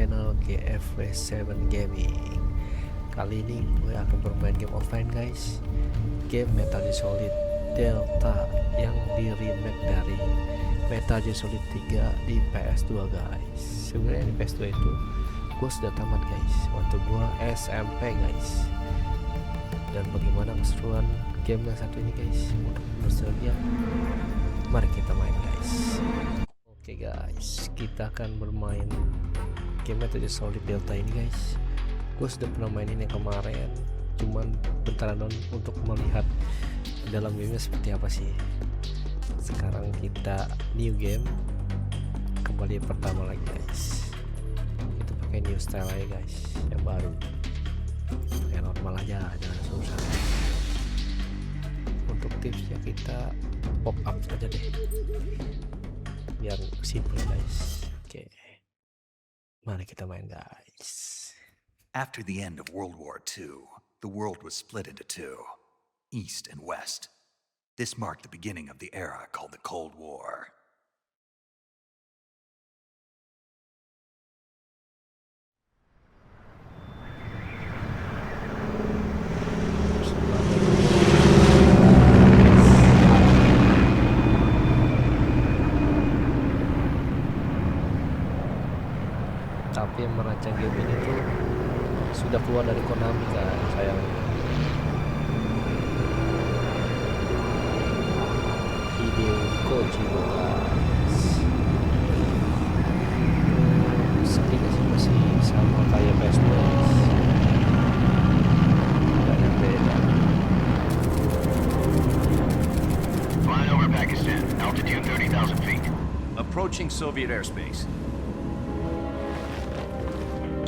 channel GFV7 Gaming. Kali ini gue akan bermain game offline guys, game Metal Gear Solid Delta yang di remake dari Metal Gear Solid 3 di PS2 guys. Sebenarnya di PS2 itu gue sudah tamat guys, waktu gue SMP guys. Dan bagaimana keseruan game yang satu ini guys, untuk nostalgia, mari kita main guys. Oke guys, kita akan bermain game Metal Gear Solid Delta ini guys. Gue sudah pernah mainin yang kemarin, cuman bentaran untuk melihat dalam gamenya seperti apa sih. Sekarang kita new game, kembali pertama lagi guys. Kita pakai new style aja guys, yang baru, yang normal aja, jangan susah. Untuk tipsnya kita pop up saja deh, biar simple guys. Oke, mari kita main guys. After the end of World War II, the world was split into two, East and West. This marked the beginning of the era called the Cold War. Tapi yang merancang game ini tuh sudah keluar dari Konami kan, sayang. Hideo Kojima guys. Skinnya sih masih sama kayak PS2 guys, nggak yang beda. Flying over Pakistan, altitude 30,000 feet. Approaching Soviet airspace.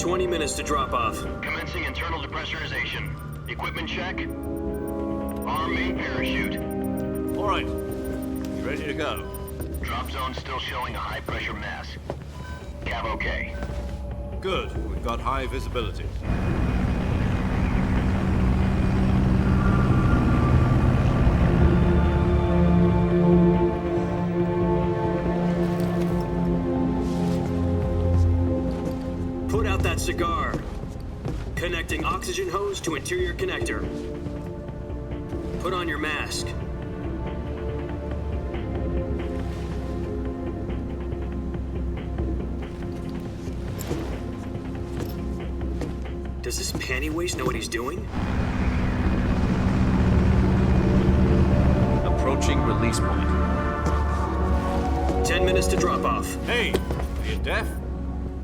20 minutes to drop off. Commencing internal depressurization. Equipment check. Arm main parachute. All right, ready to go. Drop zone still showing a high pressure mass. Cav okay. Good, we've got high visibility. Put out that cigar. Connecting oxygen hose to interior connector. Put on your mask. Does this panty waste know what he's doing? Approaching release point. 10 minutes to drop off. Hey, are you deaf?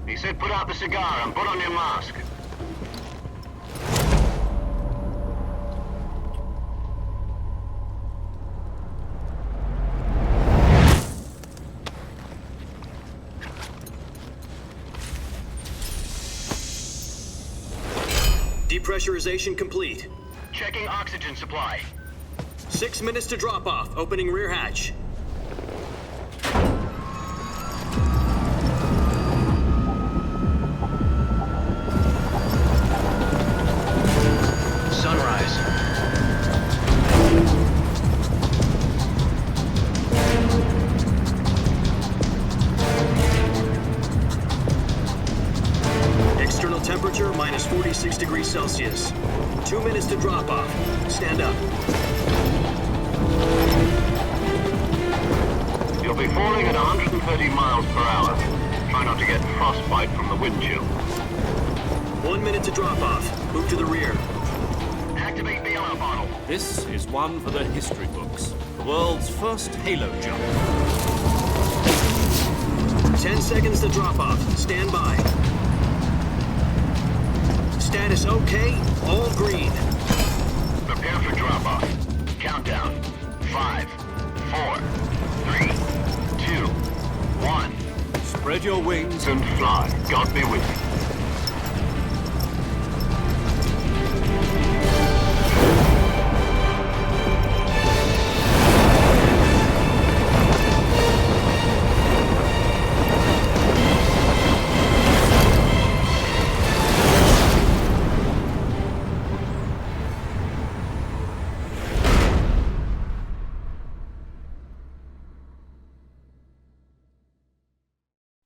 He said put out the cigar and put on your mask. Depressurization complete. Checking oxygen supply. 6 minutes to drop off. Opening rear hatch. Sunrise. External temperature minus 46 degrees Celsius. 2 minutes to drop off. Stand up. You'll be falling at 130 miles per hour. Try not to get frostbite from the wind chill. 1 minute to drop off. Move to the rear. Activate bailout bottle. This is one for the history books. The world's first halo jump. 10 seconds to drop off. Stand by. Status okay. All green. Prepare for drop-off. Countdown. 5, 4, 3, 2, 1. Spread your wings And fly. God be with you.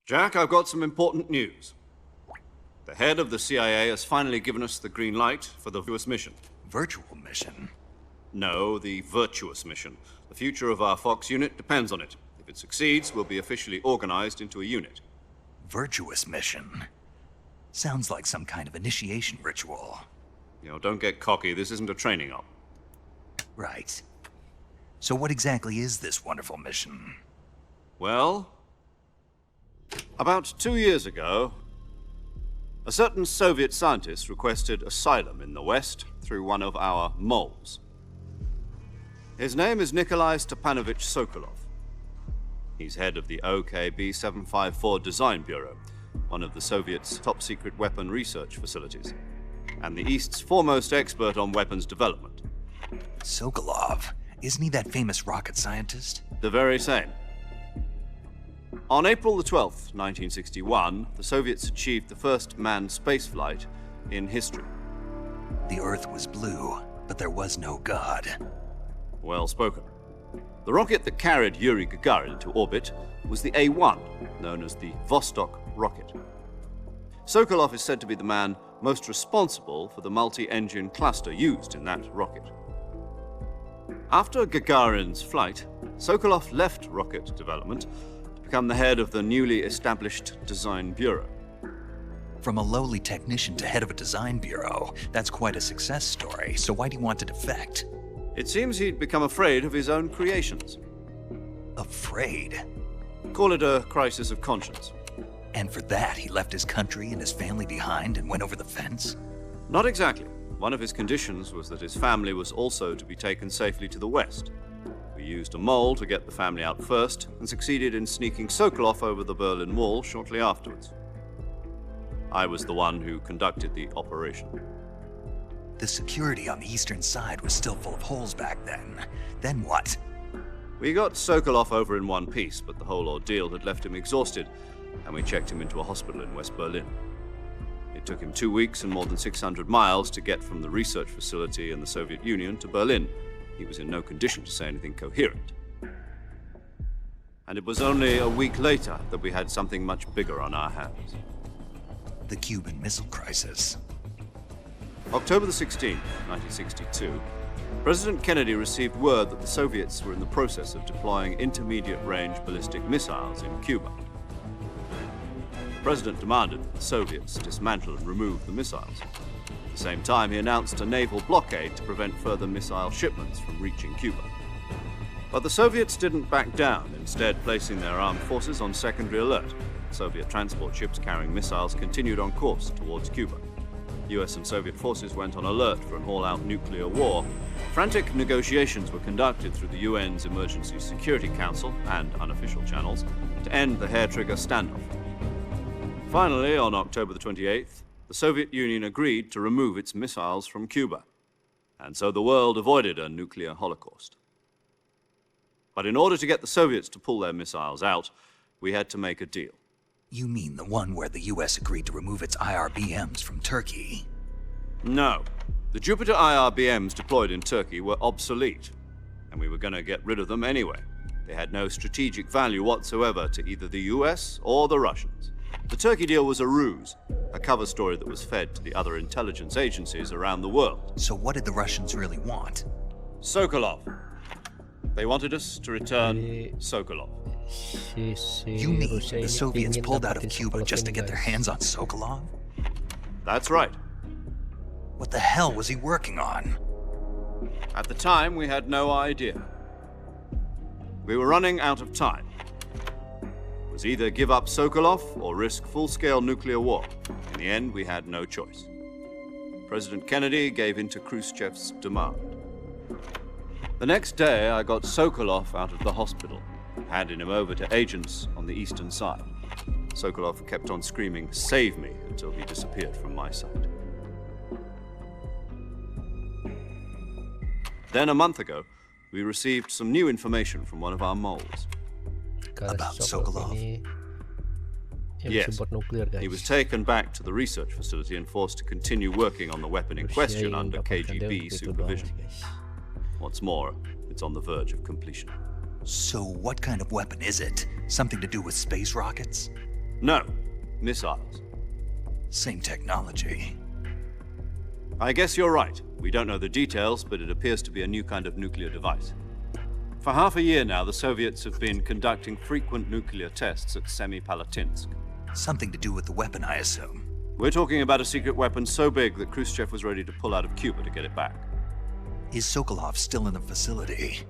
Jack, I've got some important news. The head of the CIA has finally given us the green light for the virtuous mission. Virtual mission? No, the virtuous mission. The future of our Fox unit depends on it. If it succeeds, we'll be officially organized into a unit. Virtuous mission? Sounds like some kind of initiation ritual. You know, don't get cocky. This isn't a training op. Right. So what exactly is this wonderful mission? Well, about 2 years ago, a certain Soviet scientist requested asylum in the West through one of our moles. His name is Nikolai Stepanovich Sokolov. He's head of the OKB 754 Design Bureau, one of the Soviets' top-secret weapon research facilities, and the East's foremost expert on weapons development. Sokolov? Isn't he that famous rocket scientist? The very same. On April the 12th, 1961, the Soviets achieved the first manned spaceflight in history. The Earth was blue, but there was no God. Well spoken. The rocket that carried Yuri Gagarin into orbit was the A-1, known as the Vostok rocket. Sokolov is said to be the man most responsible for the multi-engine cluster used in that rocket. After Gagarin's flight, Sokolov left rocket development to become the head of the newly established Design Bureau. From a lowly technician to head of a design bureau, that's quite a success story, so why'd he want to defect? It seems he'd become afraid of his own creations. Afraid? Call it a crisis of conscience. And for that, he left his country and his family behind and went over the fence? Not exactly. One of his conditions was that his family was also to be taken safely to the West. We used a mole to get the family out first and succeeded in sneaking Sokolov over the Berlin Wall shortly afterwards. I was the one who conducted the operation. The security on the eastern side was still full of holes back then. Then what? We got Sokolov over in one piece, but the whole ordeal had left him exhausted, and we checked him into a hospital in West Berlin. It took him 2 weeks and more than 600 miles to get from the research facility in the Soviet Union to Berlin. He was in no condition to say anything coherent. And it was only a week later that we had something much bigger on our hands. The Cuban Missile Crisis. October the 16th, 1962, President Kennedy received word that the Soviets were in the process of deploying intermediate-range ballistic missiles in Cuba. The President demanded that the Soviets dismantle and remove the missiles. At the same time, he announced a naval blockade to prevent further missile shipments from reaching Cuba. But the Soviets didn't back down, instead placing their armed forces on secondary alert. Soviet transport ships carrying missiles continued on course towards Cuba. US and Soviet forces went on alert for an all-out nuclear war. Frantic negotiations were conducted through the UN's Emergency Security Council and unofficial channels to end the hair-trigger standoff. Finally, on October the 28th, the Soviet Union agreed to remove its missiles from Cuba, and so the world avoided a nuclear holocaust. But in order to get the Soviets to pull their missiles out, we had to make a deal. You mean the one where the US agreed to remove its IRBMs from Turkey? No. The Jupiter IRBMs deployed in Turkey were obsolete, and we were going to get rid of them anyway. They had no strategic value whatsoever to either the US or the Russians. The Turkey deal was a ruse, a cover story that was fed to the other intelligence agencies around the world. So what did the Russians really want? Sokolov. They wanted us to return Sokolov. You mean the Soviets pulled out of Cuba just to get their hands on Sokolov? That's right. What the hell was he working on? At the time, we had no idea. We were running out of time. It was either give up Sokolov or risk full-scale nuclear war. In the end, we had no choice. President Kennedy gave in to Khrushchev's demand. The next day, I got Sokolov out of the hospital, handing him over to agents on the eastern side. Sokolov kept on screaming, "Save me," until he disappeared from my sight. Then a month ago, we received some new information from one of our moles. About Sokolov? Yes, he was taken back to the research facility and forced to continue working on the weapon in question under KGB supervision. What's more, it's on the verge of completion. So what kind of weapon is it? Something to do with space rockets? No, missiles. Same technology. I guess you're right. We don't know the details, but it appears to be a new kind of nuclear device. For half a year now, the Soviets have been conducting frequent nuclear tests at Semipalatinsk. Something to do with the weapon, I assume. We're talking about a secret weapon so big that Khrushchev was ready to pull out of Cuba to get it back. Is Sokolov still in the facility?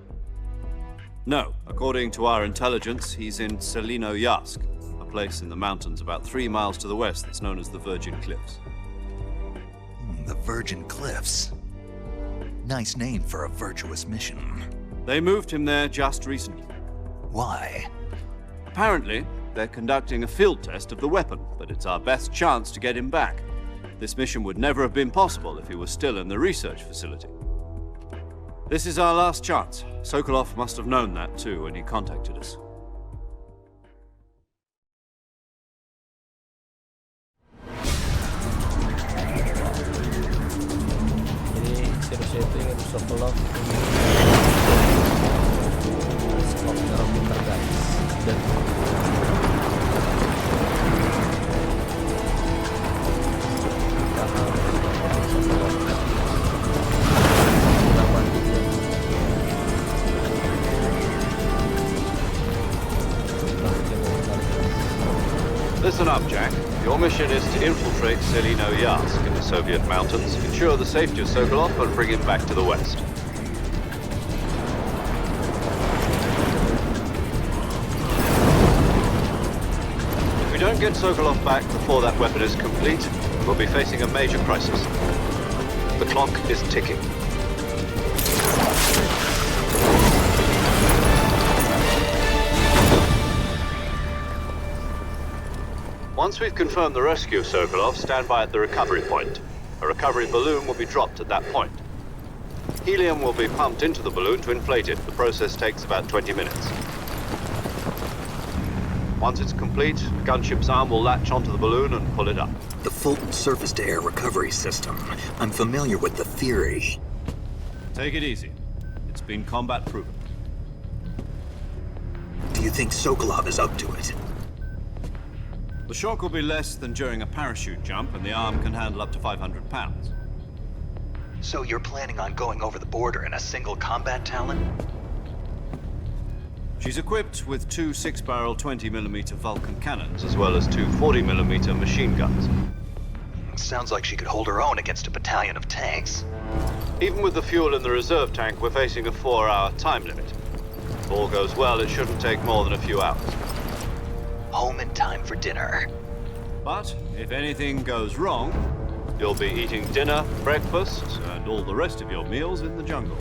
No, according to our intelligence, he's in Selinoyarsk, a place in the mountains about 3 miles to the west that's known as the Virgin Cliffs. The Virgin Cliffs. Nice name for a virtuous mission. They moved him there just recently. Why? Apparently, they're conducting a field test of the weapon, but it's our best chance to get him back. This mission would never have been possible if he was still in the research facility. This is our last chance. Sokolov must have known that too when he contacted us. Jadi seriusnya itu yang Sokolov skop komputer guys, dan Listen up, Jack. Your mission is to infiltrate Selinoyarsk in the Soviet mountains, ensure the safety of Sokolov, and bring him back to the west. If we don't get Sokolov back before that weapon is complete, we'll be facing a major crisis. The clock is ticking. Once we've confirmed the rescue of Sokolov, stand by at the recovery point. A recovery balloon will be dropped at that point. Helium will be pumped into the balloon to inflate it. The process takes about 20 minutes. Once it's complete, the gunship's arm will latch onto the balloon and pull it up. The Fulton surface-to-air recovery system. I'm familiar with the theory. Take it easy. It's been combat proven. Do you think Sokolov is up to it? The shock will be less than during a parachute jump, and the arm can handle up to 500 pounds. So you're planning on going over the border in a single combat Talon? She's equipped with 2 6-barrel 20mm Vulcan cannons, as well as 2 40mm machine guns. Sounds like she could hold her own against a battalion of tanks. Even with the fuel in the reserve tank, we're facing a 4-hour time limit. If all goes well, it shouldn't take more than a few hours. Home in time for dinner. But if anything goes wrong, you'll be eating dinner, breakfast, and all the rest of your meals in the jungle.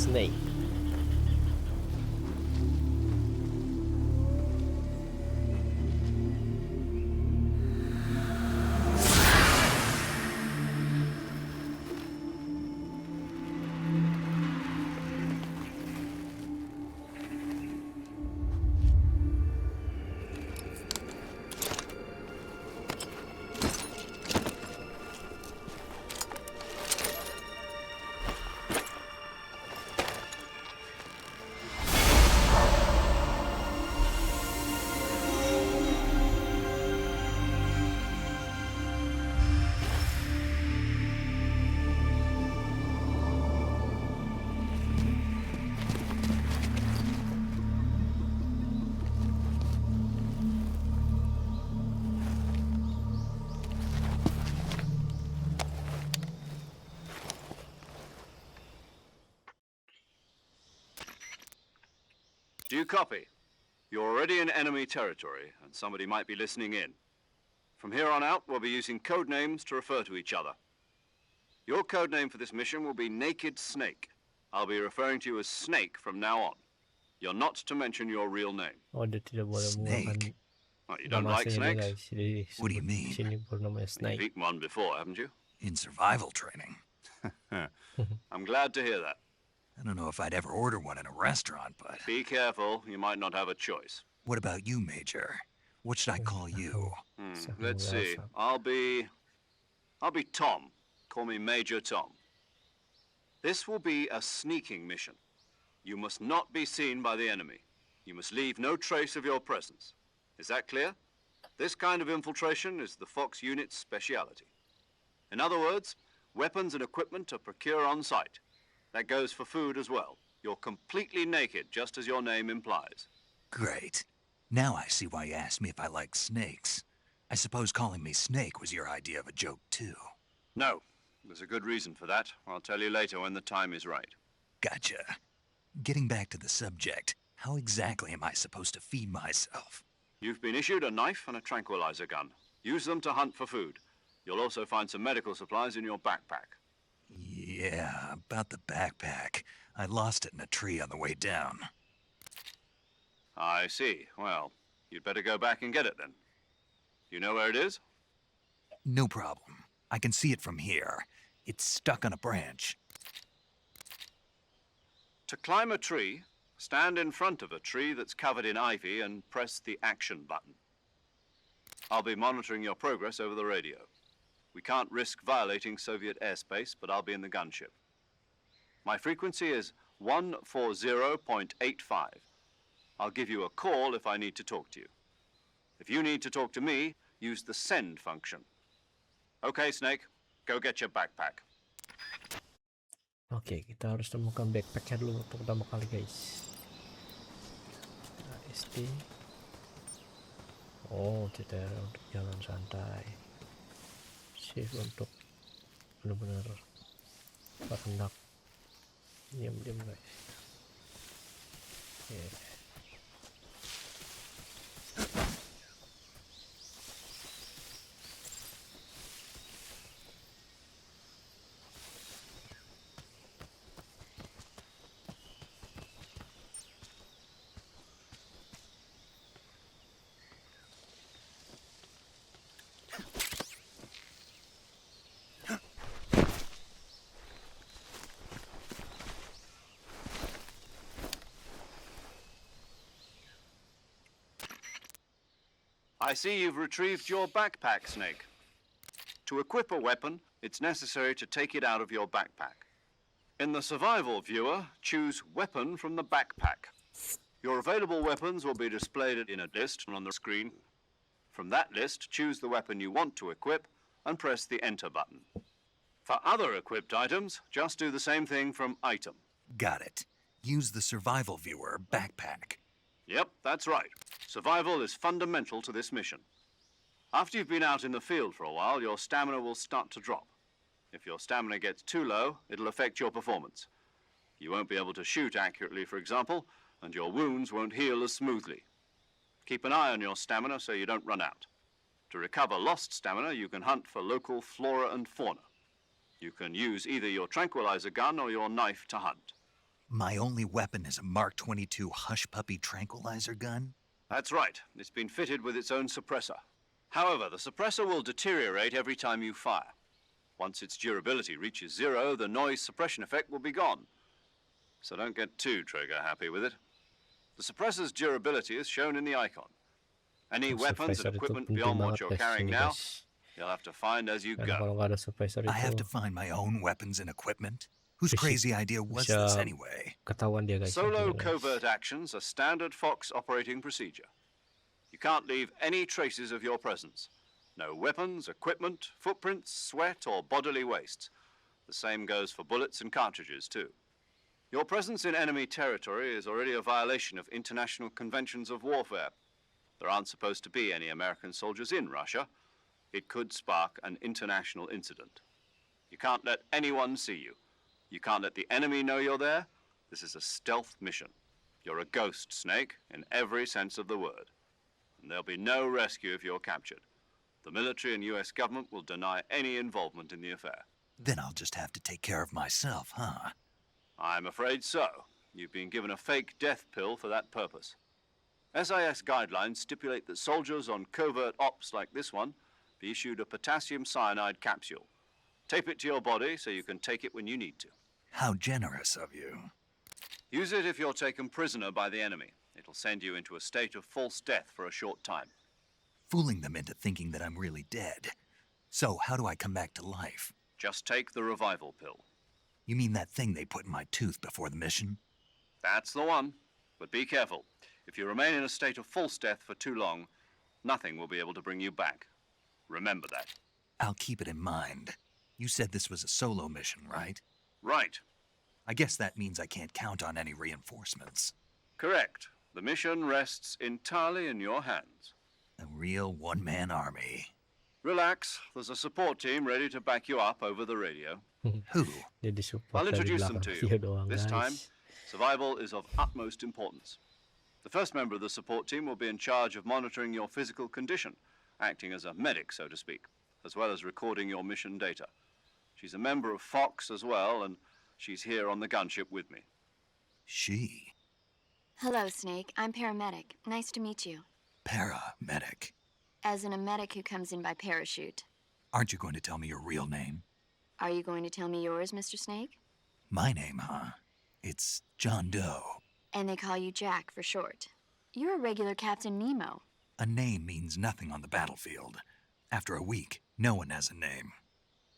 Snake. Do you copy? You're already in enemy territory, and somebody might be listening in. From here on out, we'll be using code names to refer to each other. Your code name for this mission will be Naked Snake. I'll be referring to you as Snake from now on. You're not to mention your real name. Oh, dia tidak boleh menggunakan Snake? Oh, you don't nama like aslinya dia, snakes? guys. Jadi What do you mean? sini bernamanya You've Snake. eaten one before, haven't you? In survival training. I'm glad to hear that. I don't know if I'd ever order one in a restaurant, but Be careful, you might not have a choice. what about you, Major? What should I call you? Let's see. I'll be Tom. Call me Major Tom. This will be a sneaking mission. You must not be seen by the enemy. You must leave no trace of your presence. Is that clear? This kind of infiltration is the Fox unit's speciality. In other words, weapons and equipment are procured on site. That goes for food as well. You're completely naked, just as your name implies. Great. Now I see why you asked me if I like snakes. I suppose calling me Snake was your idea of a joke, too. No, there's a good reason for that. I'll tell you later when the time is right. Gotcha. Getting back to the subject, how exactly am I supposed to feed myself? You've been issued a knife and a tranquilizer gun. Use them to hunt for food. You'll also find some medical supplies in your backpack. Yeah, about the backpack. I lost it in a tree on the way down. I see. Well, you'd better go back and get it then. You know where it is? No problem. I can see it from here. It's stuck on a branch. To climb a tree, stand in front of a tree that's covered in ivy and press the action button. I'll be monitoring your progress over the radio. We can't risk violating Soviet airspace, but I'll be in the gunship. My frequency is 140.85. I'll give you a call if I need to talk to you. If you need to talk to me, use the send function. Okay, Snake, go get your backpack. Oke, kita harus temukan backpacknya dulu untuk pertama kali, guys. ST. Oh, tidak untuk jalan santai. Shift untuk benar-benar berhendak diam-diam, guys. Oke. I see you've retrieved your backpack, Snake. To equip a weapon, it's necessary to take it out of your backpack. In the survival viewer, choose Weapon from the backpack. Your available weapons will be displayed in a list on the screen. From that list, choose the weapon you want to equip and press the Enter button. For other equipped items, just do the same thing from Item. Got it. Use the survival viewer backpack. Yep, that's right. Survival is fundamental to this mission. After you've been out in the field for a while, your stamina will start to drop. If your stamina gets too low, it'll affect your performance. You won't be able to shoot accurately, for example, and your wounds won't heal as smoothly. Keep an eye on your stamina so you don't run out. To recover lost stamina, you can hunt for local flora and fauna. You can use either your tranquilizer gun or your knife to hunt. My only weapon is a Mark 22 Hush Puppy tranquilizer gun? That's right. It's been fitted with its own suppressor. However, the suppressor will deteriorate every time you fire. Once its durability reaches 0, the noise suppression effect will be gone. So don't get too trigger-happy with it. The suppressor's durability is shown in the icon. Any weapons and equipment beyond what you're carrying now, you'll have to find as you Karena go. kalau nggak ada suppressor I have itu to find my own weapons and equipment? Whose Bisa- crazy idea was bisa this anyway? ketahuan dia, guys. Solo Guys. covert actions are standard Fox operating procedure. You can't leave any traces of your presence. No weapons, equipment, footprints, sweat, or bodily wastes. The same goes for bullets and cartridges, too. Your presence in enemy territory is already a violation of international conventions of warfare. There aren't supposed to be any American soldiers in Russia. It could spark an international incident. You can't let anyone see you. You can't let the enemy know you're there. This is a stealth mission. You're a ghost, Snake, in every sense of the word. And there'll be no rescue if you're captured. The military and US government will deny any involvement in the affair. Then I'll just have to take care of myself, huh? I'm afraid so. You've been given a fake death pill for that purpose. SAS guidelines stipulate that soldiers on covert ops like this one be issued a potassium cyanide capsule. Tape it to your body so you can take it when you need to. How generous of you. Use it if you're taken prisoner by the enemy. It'll send you into a state of false death for a short time. Fooling them into thinking that I'm really dead. So, how do I come back to life? Just take the revival pill. You mean that thing they put in my tooth before the mission? That's the one. But be careful. If you remain in a state of false death for too long, nothing will be able to bring you back. Remember that. I'll keep it in mind. You said this was a solo mission, right? Right. I guess that means I can't count on any reinforcements. Correct. The mission rests entirely in your hands. A real one-man army. Relax. There's a support team ready to back you up over the radio. Who? Dia disupport I'll dari introduce them belakang to dia you. doang, This guys. time, survival is of utmost importance. The first member of the support team will be in charge of monitoring your physical condition, acting as a medic, so to speak, as well as recording your mission data. She's a member of Fox as well, and she's here on the gunship with me. She. Hello, Snake. I'm paramedic. Nice to meet you. Paramedic. As in a medic who comes in by parachute. Aren't you going to tell me your real name? Are you going to tell me yours, Mr. Snake? My name, huh? It's John Doe. And they call you Jack for short. You're a regular Captain Nemo. A name means nothing on the battlefield. After a week, no one has a name.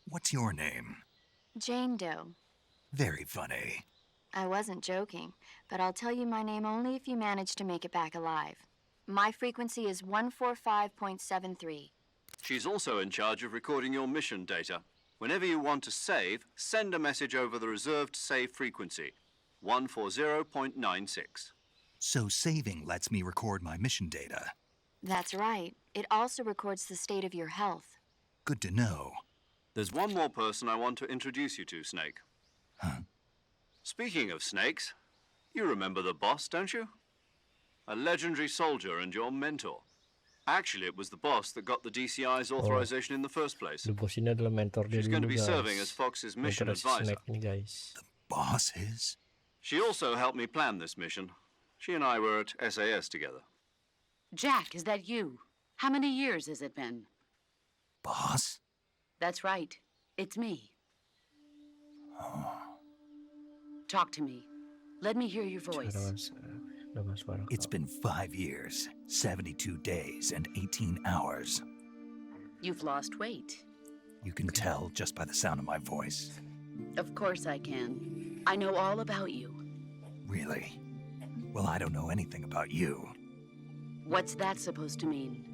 What's your name? Jane Doe. Very funny. I wasn't joking, but I'll tell you my name only if you manage to make it back alive. My frequency is 145.73. She's also in charge of recording your mission data. Whenever you want to save, send a message over the reserved save frequency, 140.96. So saving lets me record my mission data. That's right. It also records the state of your health. Good to know. There's one more person I want to introduce you to, Snake. Huh? Speaking of snakes, you remember the boss, don't you? A legendary soldier and your mentor. Actually, it was the boss that got the DCI's authorization in the first place. The boss ini adalah mentor dia She's going to dulu, be guys. serving as Fox's mission Mentor si advisor. Snake ini, guys. Boss is? She also helped me plan this mission. She and I were at SAS together. Jack, is that you? How many years has it been? Boss? That's right. It's me. Talk to me. Let me hear your voice. Dengan suara It's kau. been 5 years, 72 days, and 18 hours. You've lost weight. You can tell just by the sound of my voice. Of course I can. I know all about you. Really? Well, I don't know anything about you. What's that supposed to mean?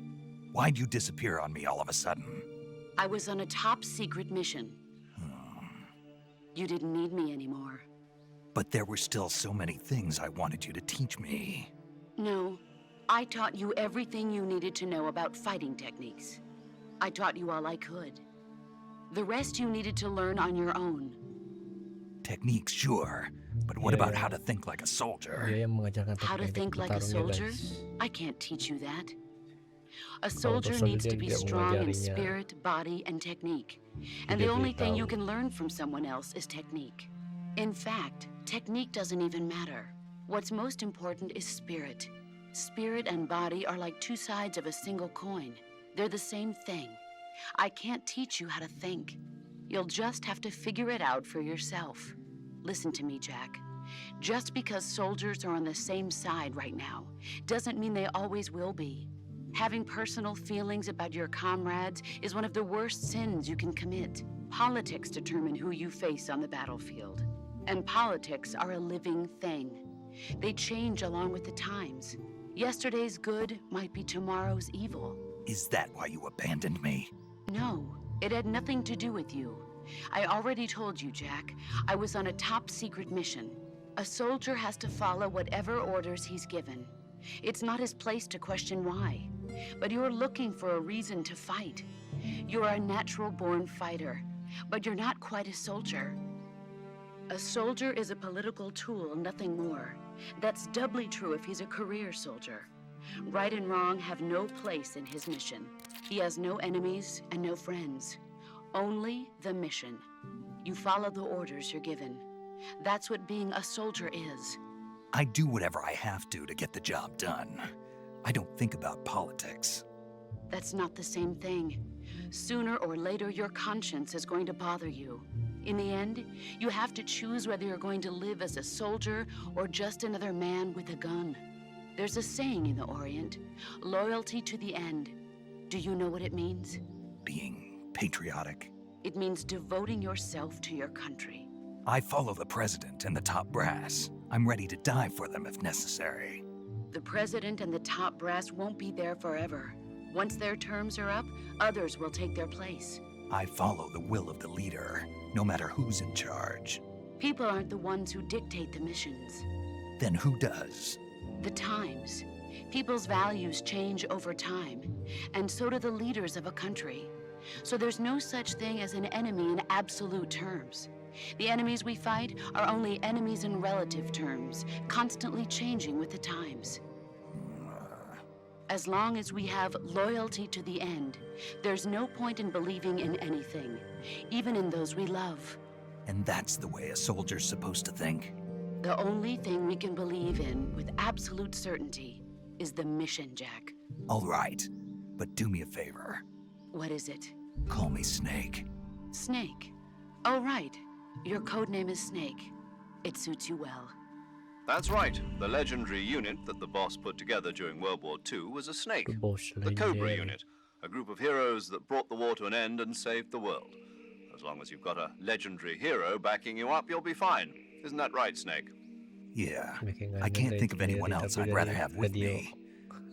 Why'd you disappear on me all of a sudden? I was on a top secret mission. You didn't need me anymore. But there were still so many things I wanted you to teach me. No, I taught you everything you needed to know about fighting techniques. I taught you all I could. The rest you needed to learn on your own. Techniques, sure. But what Yeah, about yeah. how to think like a soldier? Dia yang mengajarkan How to teknik think like a bertarungnya, soldier? guys. I can't teach you that. A Kalau soldier soldier needs to dia be tidak strong in mengajarinya. spirit, body, and technique. And Dia the only thing you beritahu. can learn from someone else is technique. In fact, technique doesn't even matter. What's most important is spirit. Spirit and body are like two sides of a single coin. They're the same thing. I can't teach you how to think. You'll just have to figure it out for yourself. Listen to me, Jack. Just because soldiers are on the same side right now doesn't mean they always will be. Having personal feelings about your comrades is one of the worst sins you can commit. Politics determine who you face on the battlefield. And politics are a living thing. They change along with the times. Yesterday's good might be tomorrow's evil. Is that why you abandoned me? No, it had nothing to do with you. I already told you, Jack. I was on a top secret mission. A soldier has to follow whatever orders he's given. It's not his place to question why. But you're looking for a reason to fight. You're a natural-born fighter, but you're not quite a soldier. A soldier is a political tool, nothing more. That's doubly true if he's a career soldier. Right and wrong have no place in his mission. He has no enemies and no friends. Only the mission. You follow the orders you're given. That's what being a soldier is. I do whatever I have to get the job done. I don't think about politics. That's not the same thing. Sooner or later, your conscience is going to bother you. In the end, you have to choose whether you're going to live as a soldier or just another man with a gun. There's a saying in the Orient, loyalty to the end. Do you know what it means? Being patriotic. It means devoting yourself to your country. I follow the president and the top brass. I'm ready to die for them if necessary. The president and the top brass won't be there forever. Once their terms are up, others will take their place. I follow the will of the leader, no matter who's in charge. People aren't the ones who dictate the missions. Then who does? The times. People's values change over time, and so do the leaders of a country. So there's no such thing as an enemy in absolute terms. The enemies we fight are only enemies in relative terms, constantly changing with the times. As long as we have loyalty to the end, there's no point in believing in anything, even in those we love. And that's the way a soldier's supposed to think? The only thing we can believe in with absolute certainty is the mission, Jack. All right, but do me a favor. What is it? Call me Snake. Snake. Oh, right. Your code name is Snake. It suits you well. That's right. The legendary unit that the boss put together during World War II was a snake. The boss The Cobra legendary. unit, a group of heroes that brought the war to an end and saved the world. As long as you've got a legendary hero backing you up, you'll be fine. Isn't that right, Snake? Yeah, Making I can't another think of anyone dari else tapi I'd rather dari have with radio. me.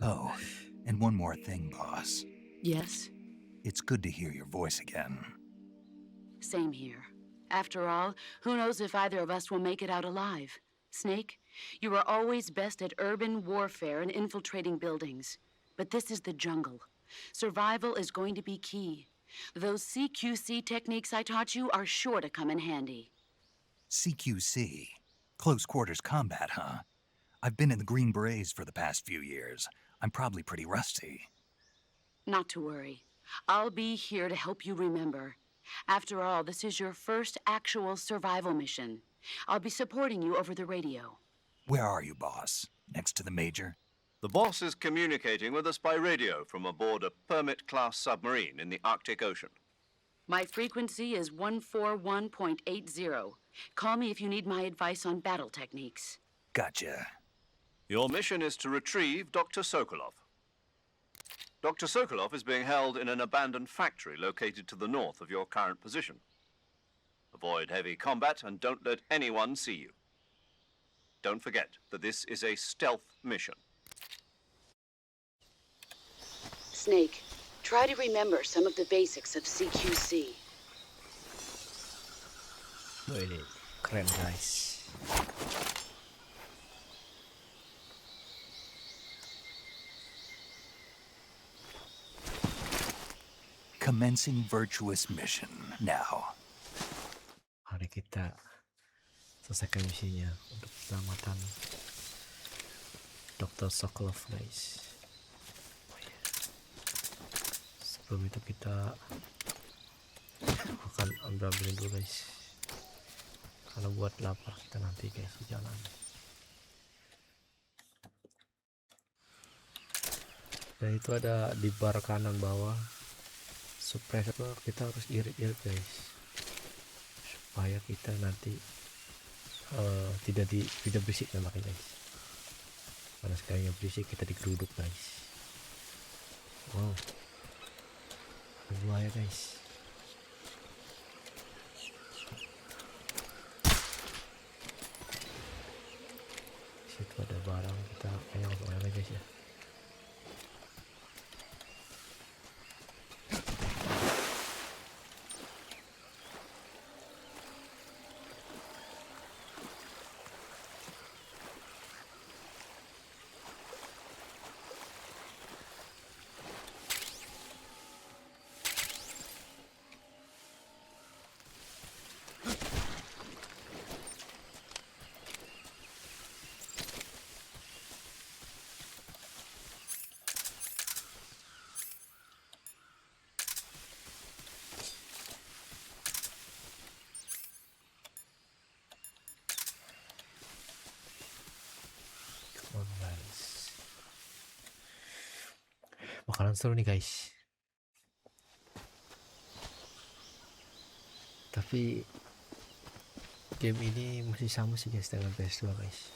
Oh, and one more thing, boss. Yes? It's good to hear your voice again. Same here. After all, who knows if either of us will make it out alive? Snake, you are always best at urban warfare and infiltrating buildings. But this is the jungle. Survival is going to be key. Those CQC techniques I taught you are sure to come in handy. CQC? Close quarters combat, huh? I've been in the Green Berets for the past few years. I'm probably pretty rusty. Not to worry. I'll be here to help you remember. After all, this is your first actual survival mission. I'll be supporting you over the radio. Where are you, boss? Next to the Major? The boss is communicating with us by radio from aboard a Permit-class submarine in the Arctic Ocean. My frequency is 141.80. Call me if you need my advice on battle techniques. Gotcha. Your mission is to retrieve Dr. Sokolov. Dr. Sokolov is being held in an abandoned factory located to the north of your current position. Avoid heavy combat and don't let anyone see you. Don't forget that this is a stealth mission. Snake, try to remember some of the basics of CQC. Oh, ini keren guys. Commencing virtuous mission now. Mari kita selesaikan misinya untuk keselamatan Dr. Sokolov guys. Oh, iya. Sebelum itu kita akan ambil dulu guys, karena buat lapar kita nanti guys di jalan. Dan itu ada di bar kanan bawah suppressor, kita harus irit-irit guys supaya kita nanti tidak berisik namanya guys, karena sekalinya berisik kita digeruduk guys. Wow, berbahaya guys. Situ ada barang, kita kayaknya langsung aja guys ya. bakalan seru nih guys. Tapi game ini masih sama sih guys dengan PS2 guys.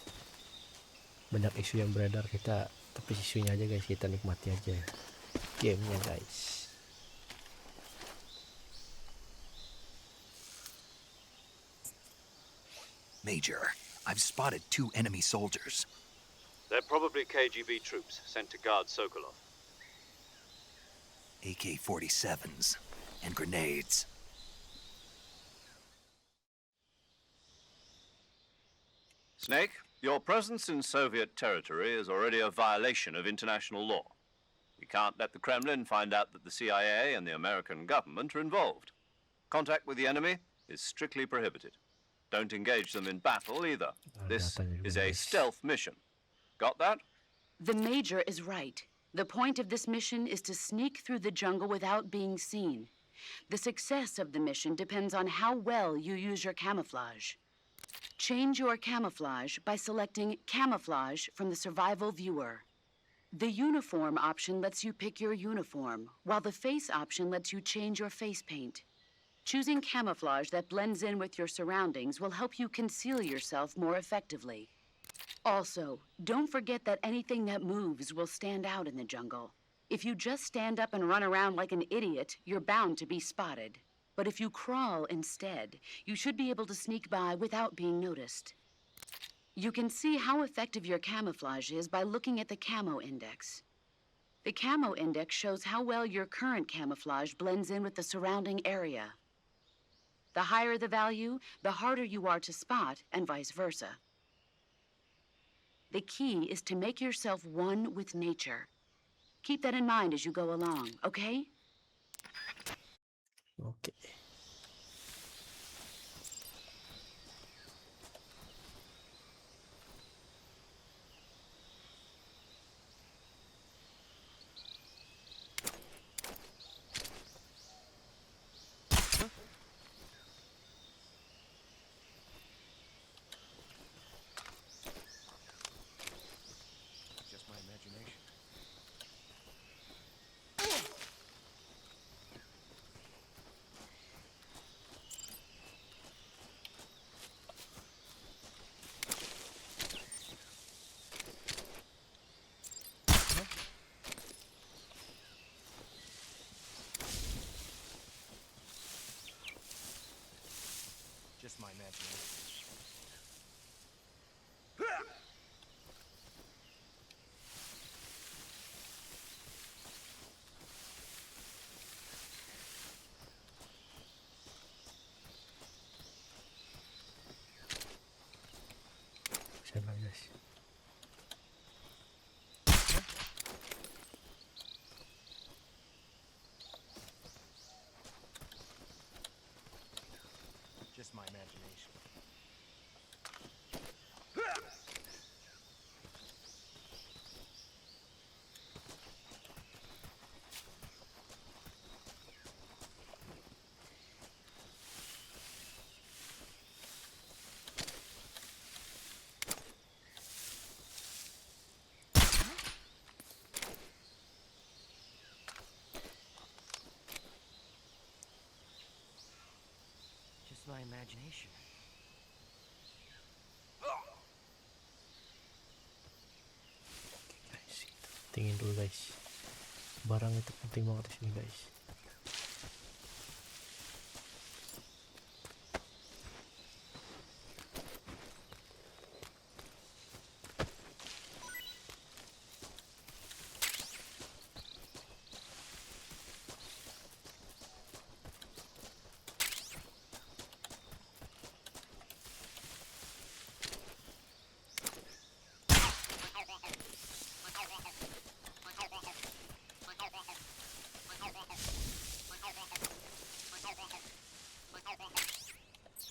Banyak isu yang beredar, kita tapi isunya aja guys, kita nikmati aja gamenya guys. Major, I've spotted 2 enemy soldiers. They're probably KGB troops sent to guard Sokolov. AK-47s and grenades. Snake, your presence in Soviet territory is already a violation of international law. We can't let the Kremlin find out that the CIA and the American government are involved. Contact with the enemy is strictly prohibited. Don't engage them in battle either. This is a stealth mission. Got that? The Major is right. The point of this mission is to sneak through the jungle without being seen. The success of the mission depends on how well you use your camouflage. Change your camouflage by selecting Camouflage from the Survival Viewer. The Uniform option lets you pick your uniform, while the Face option lets you change your face paint. Choosing camouflage that blends in with your surroundings will help you conceal yourself more effectively. Also, don't forget that anything that moves will stand out in the jungle. If you just stand up and run around like an idiot, you're bound to be spotted. But if you crawl instead, you should be able to sneak by without being noticed. You can see how effective your camouflage is by looking at the camo index. The camo index shows how well your current camouflage blends in with the surrounding area. The higher the value, the harder you are to spot, and vice versa. The key is to make yourself one with nature. Keep that in mind as you go along, okay? Oke. Just my imagination. Siapa guys? Just my imagination. Just my imagination. Guys, tingin dulu guys. Barang itu penting banget di sini guys.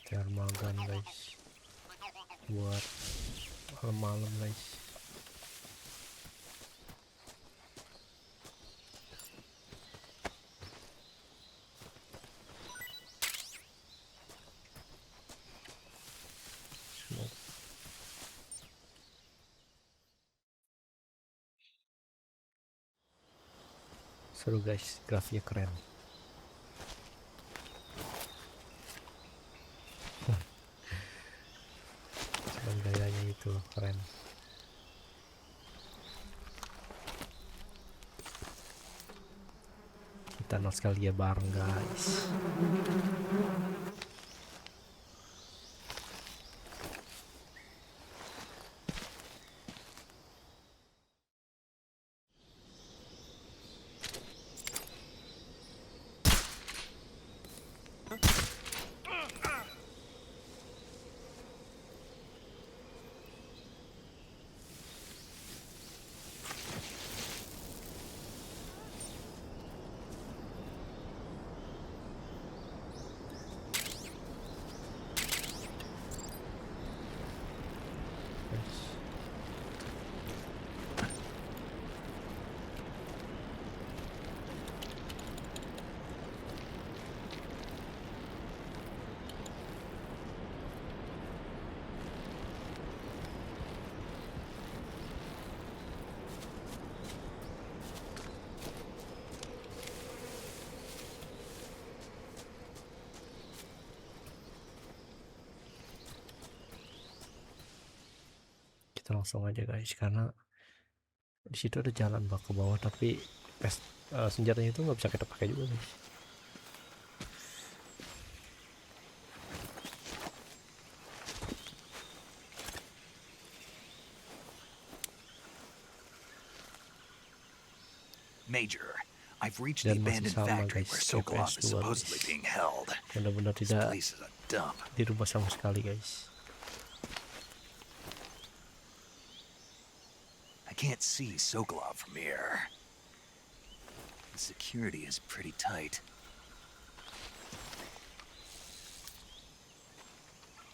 Thermal gun guys, buat malam-malam guys. Smoke. Seru guys, grafiknya keren. Cuman gayanya itu keren. Kita nostalgia bareng guys. Kita langsung aja guys, karena di situ ada jalan bak ke bawah, tapi senjatanya itu nggak bisa kita pakai juga guys. Major, I've reached the Dan masih abandoned sama factory guys, where Sokolov is TPS 2 supposedly guys. being held. Benar-benar This tidak place is a dump. dirubah sama sekali guys. I can't see Sokolov from here. The security is pretty tight.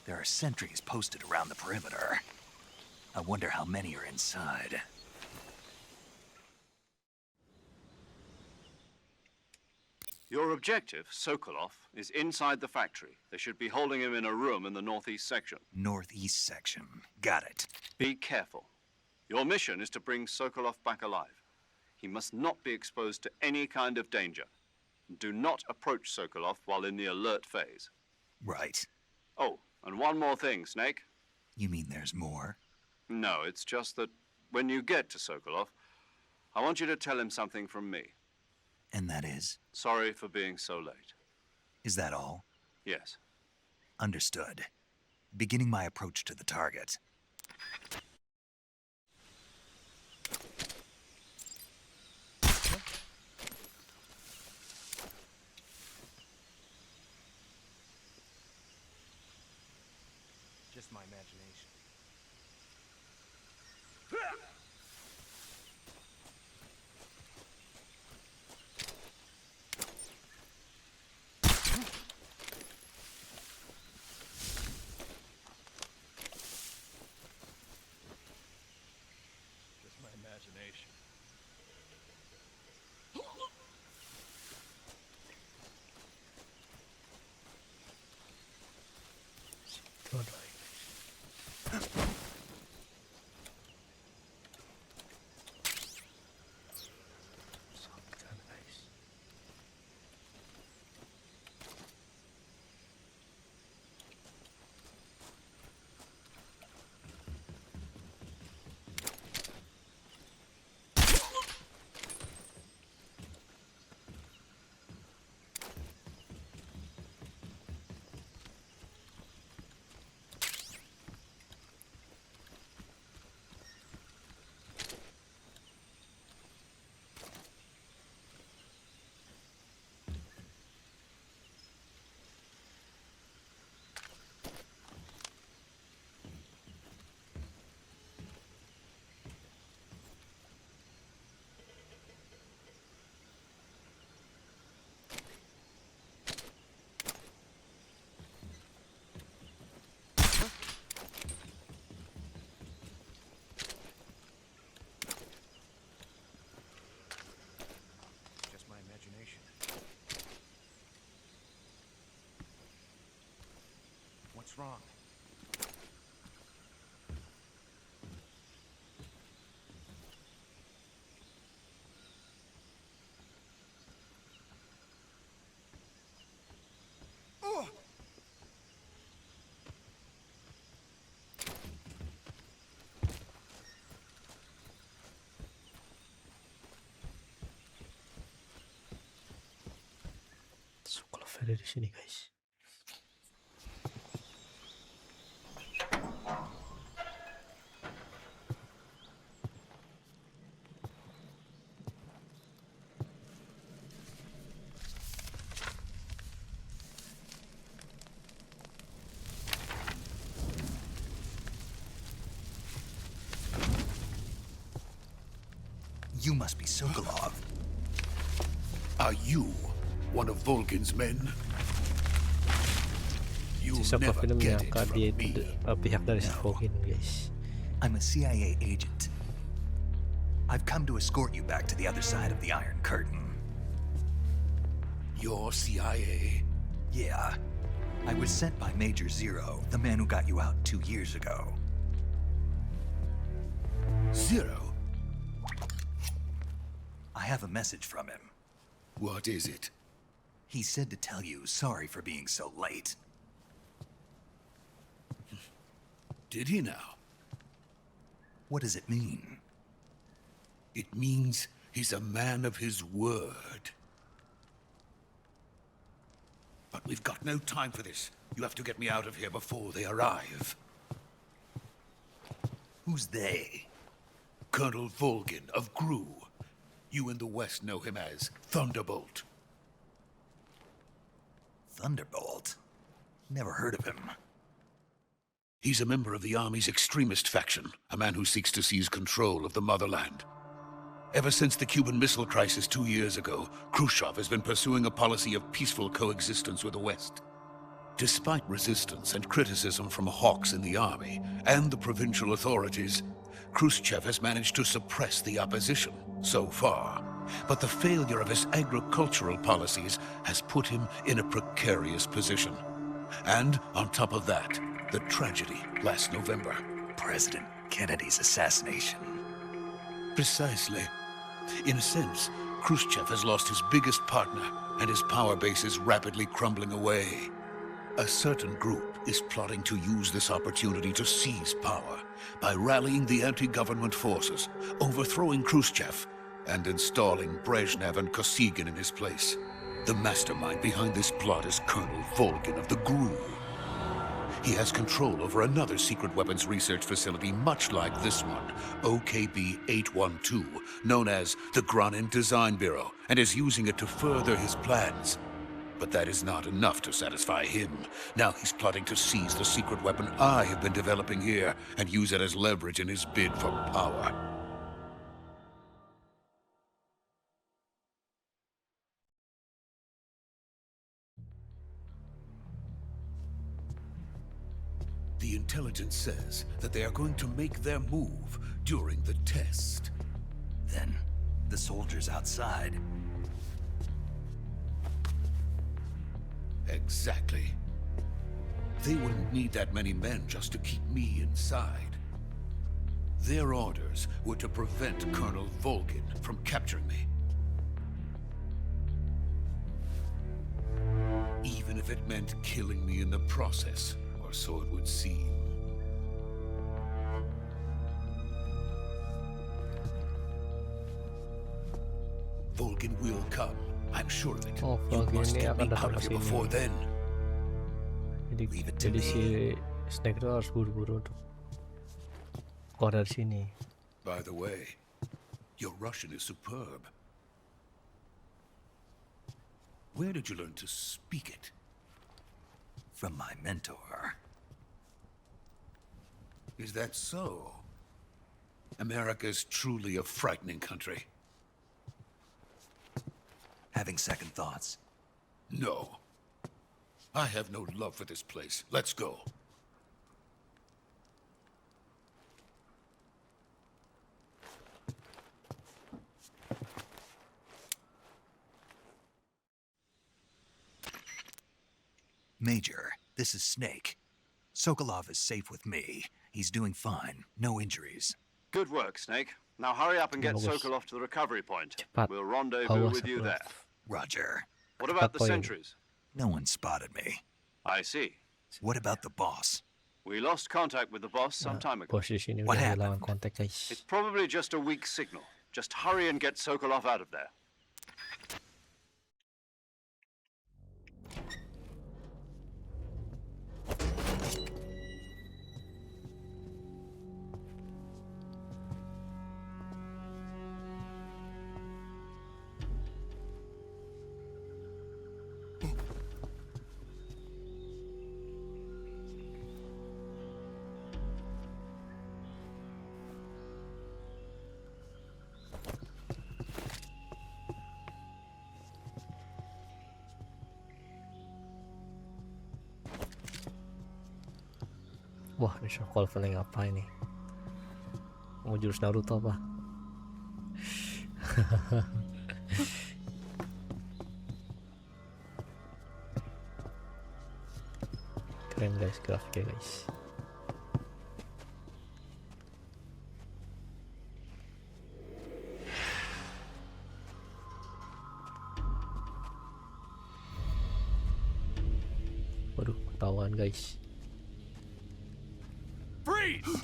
There are sentries posted around the perimeter. I wonder how many are inside. Your objective, Sokolov, is inside the factory. They should be holding him in a room in the northeast section. Northeast section. Got it. Be careful. Your mission is to bring Sokolov back alive. He must not be exposed to any kind of danger. Do not approach Sokolov while in the alert phase. Right. Oh, and one more thing, Snake. You mean there's more? No, it's just that when you get to Sokolov, I want you to tell him something from me. And that is? Sorry for being so late. Is that all? Yes. Understood. Beginning my approach to the target. Just my imagination. Just my imagination. Good. What's wrong? Sokolov ada di sini guys. You must be Sokolov. Are you one of Volgin's men? You'll Si Sokolov never ini get it menyangka from dia me. itu pihak dari si Volgin guys. I'm a CIA agent. I've come to escort you back to the other side of the Iron Curtain. You're CIA? Yeah. I was sent by Major Zero, the man who got you out 2 years ago. Zero? I have a message from him. What is it? He said to tell you sorry for being so late. Did he now? What does it mean? It means he's a man of his word. But we've got no time for this. You have to get me out of here before they arrive. Who's they? Colonel Volgin of GRU. You in the West know him as Thunderbolt. Thunderbolt? Never heard of him. He's a member of the Army's extremist faction, a man who seeks to seize control of the motherland. Ever since the Cuban Missile Crisis 2 years ago, Khrushchev has been pursuing a policy of peaceful coexistence with the West. Despite resistance and criticism from hawks in the Army and the provincial authorities, Khrushchev has managed to suppress the opposition so far. But the failure of his agricultural policies has put him in a precarious position. And on top of that, the tragedy last November. President Kennedy's assassination. Precisely. In a sense, Khrushchev has lost his biggest partner, and his power base is rapidly crumbling away. A certain group is plotting to use this opportunity to seize power by rallying the anti-government forces, overthrowing Khrushchev, and installing Brezhnev and Kosygin in his place. The mastermind behind this plot is Colonel Volgin of the GRU. He has control over another secret weapons research facility much like this one, OKB-812, known as the Granin Design Bureau, and is using it to further his plans. But that is not enough to satisfy him. Now he's plotting to seize the secret weapon I have been developing here and use it as leverage in his bid for power. The intelligence says that they are going to make their move during the test. Then, the soldiers outside. Exactly. They wouldn't need that many men just to keep me inside. Their orders were to prevent Colonel Volgin from capturing me. Even if it meant killing me in the process, or so it would seem. Volgin will come. I'm sure of it. Oh, You Volgin must ini get me akan datang out of ke here before sini. then. Leave it to Jadi si me. Snake itu harus buru-buru untuk keluar dari sini. By the way, your Russian is superb. Where did you learn to speak it? From my mentor. Is that so? America is truly a frightening country. Having second thoughts. No. I have no love for this place. Let's go. Major, this is Snake. Sokolov is safe with me. He's doing fine. No injuries. Good work, Snake. Now hurry up and get Bagus. Sokolov to the recovery point. Cepat. We'll rendezvous Bawa with you Sokolov. there. Roger. What about the Cepat, Boy. sentries? No one spotted me. I see. What about the boss? We lost contact with the boss some time ago. Bos di sini What udah kehilangan happened? kontak guys. It's probably just a weak signal. Just hurry and get Sokolov out of there. Wah, ini Shackle Flank apa ini? Mau jurus Naruto apa? Keren guys, grafiknya guys. Waduh, ketahuan guys. Freeze!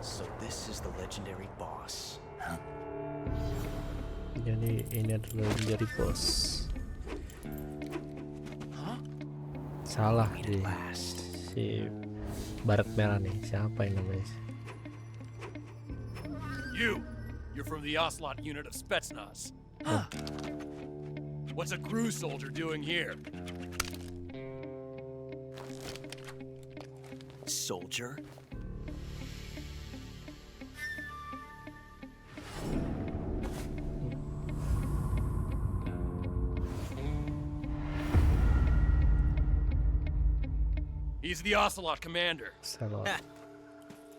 So this is the legendary boss. Jadi ini adalah dari bos. Salah di si baret merah nih. Siapa yang namanya? You're from the Ocelot unit of Spetsnaz. What's a crew soldier doing here? Soldier? He's the Ocelot commander. Salah.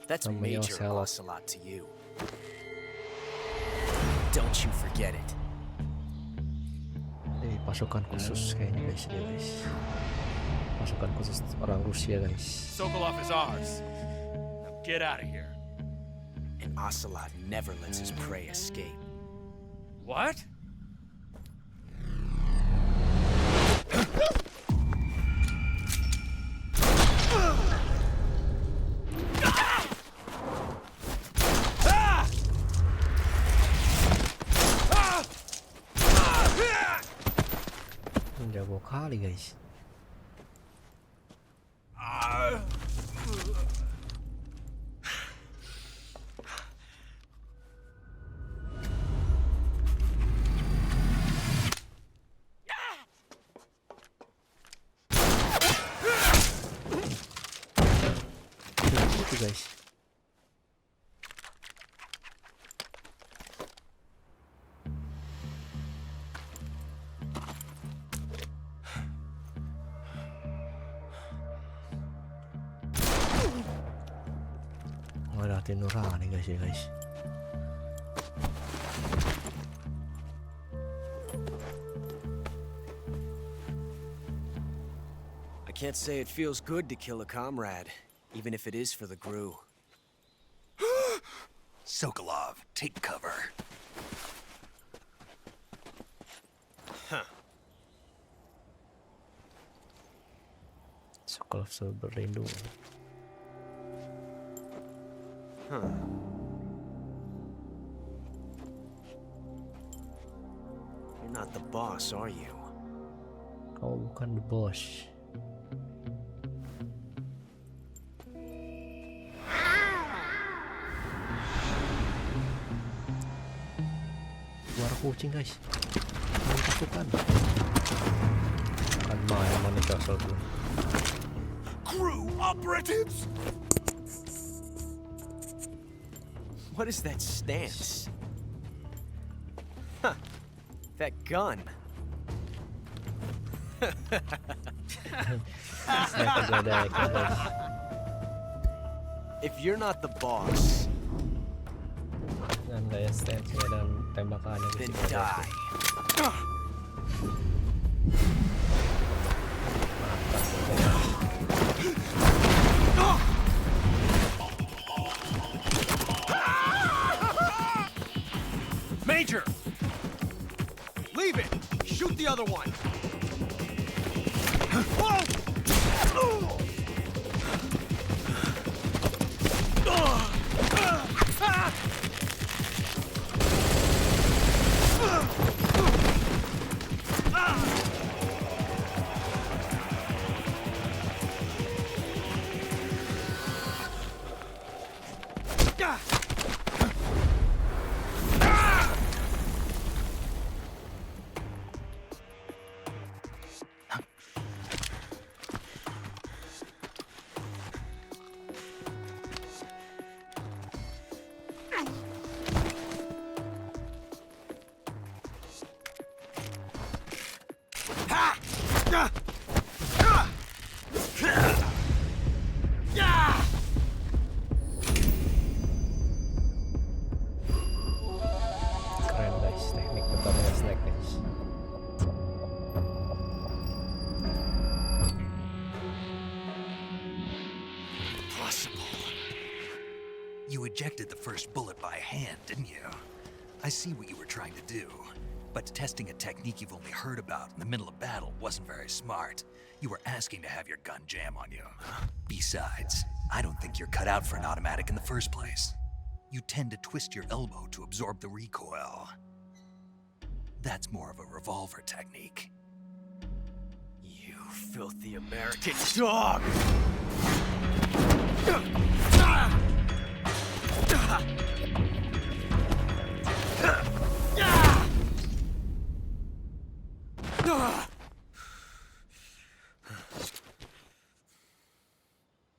That's Namanya Major Ocelot. Ocelot to you. Don't you forget it. Ini pasukan khusus kayaknya guys, ini guys. Pasukan khusus orang Rusia guys. Sokolov is ours. Now get out of here. And Ocelot never lets his prey escape. What? Jago kali guys. Itu guys. Ada hati nurani guys ya guys. I can't say it feels good to kill a comrade, even if it is for the GRU. Sokolov, take cover. Sokolov selalu berlindung. You're not the boss, are you? Kau bukan the boss. Suara kucing guys. Jangan takutan. Bukan main mana castle dulu. Crew operatives! What is that stance? Huh. That gun. If you're not the boss, Dan gaya stance-nya dan tembakannya then gitu. die. Major! Leave it! Shoot the other one! You ejected the first bullet by hand, didn't you? I see what you were trying to do. But testing a technique you've only heard about in the middle of battle wasn't very smart. You were asking to have your gun jam on you. Besides, I don't think you're cut out for an automatic in the first place. You tend to twist your elbow to absorb the recoil. That's more of a revolver technique. You filthy American dog!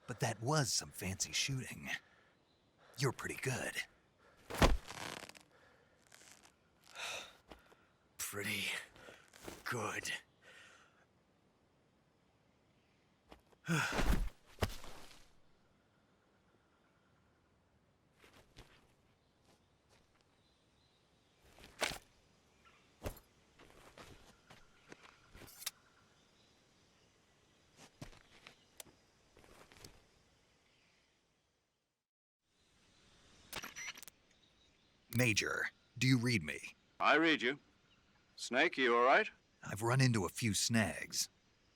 But that was some fancy shooting. You're pretty good. Pretty good. Major, do you read me? I read you. Snake, you all right? I've run into a few snags.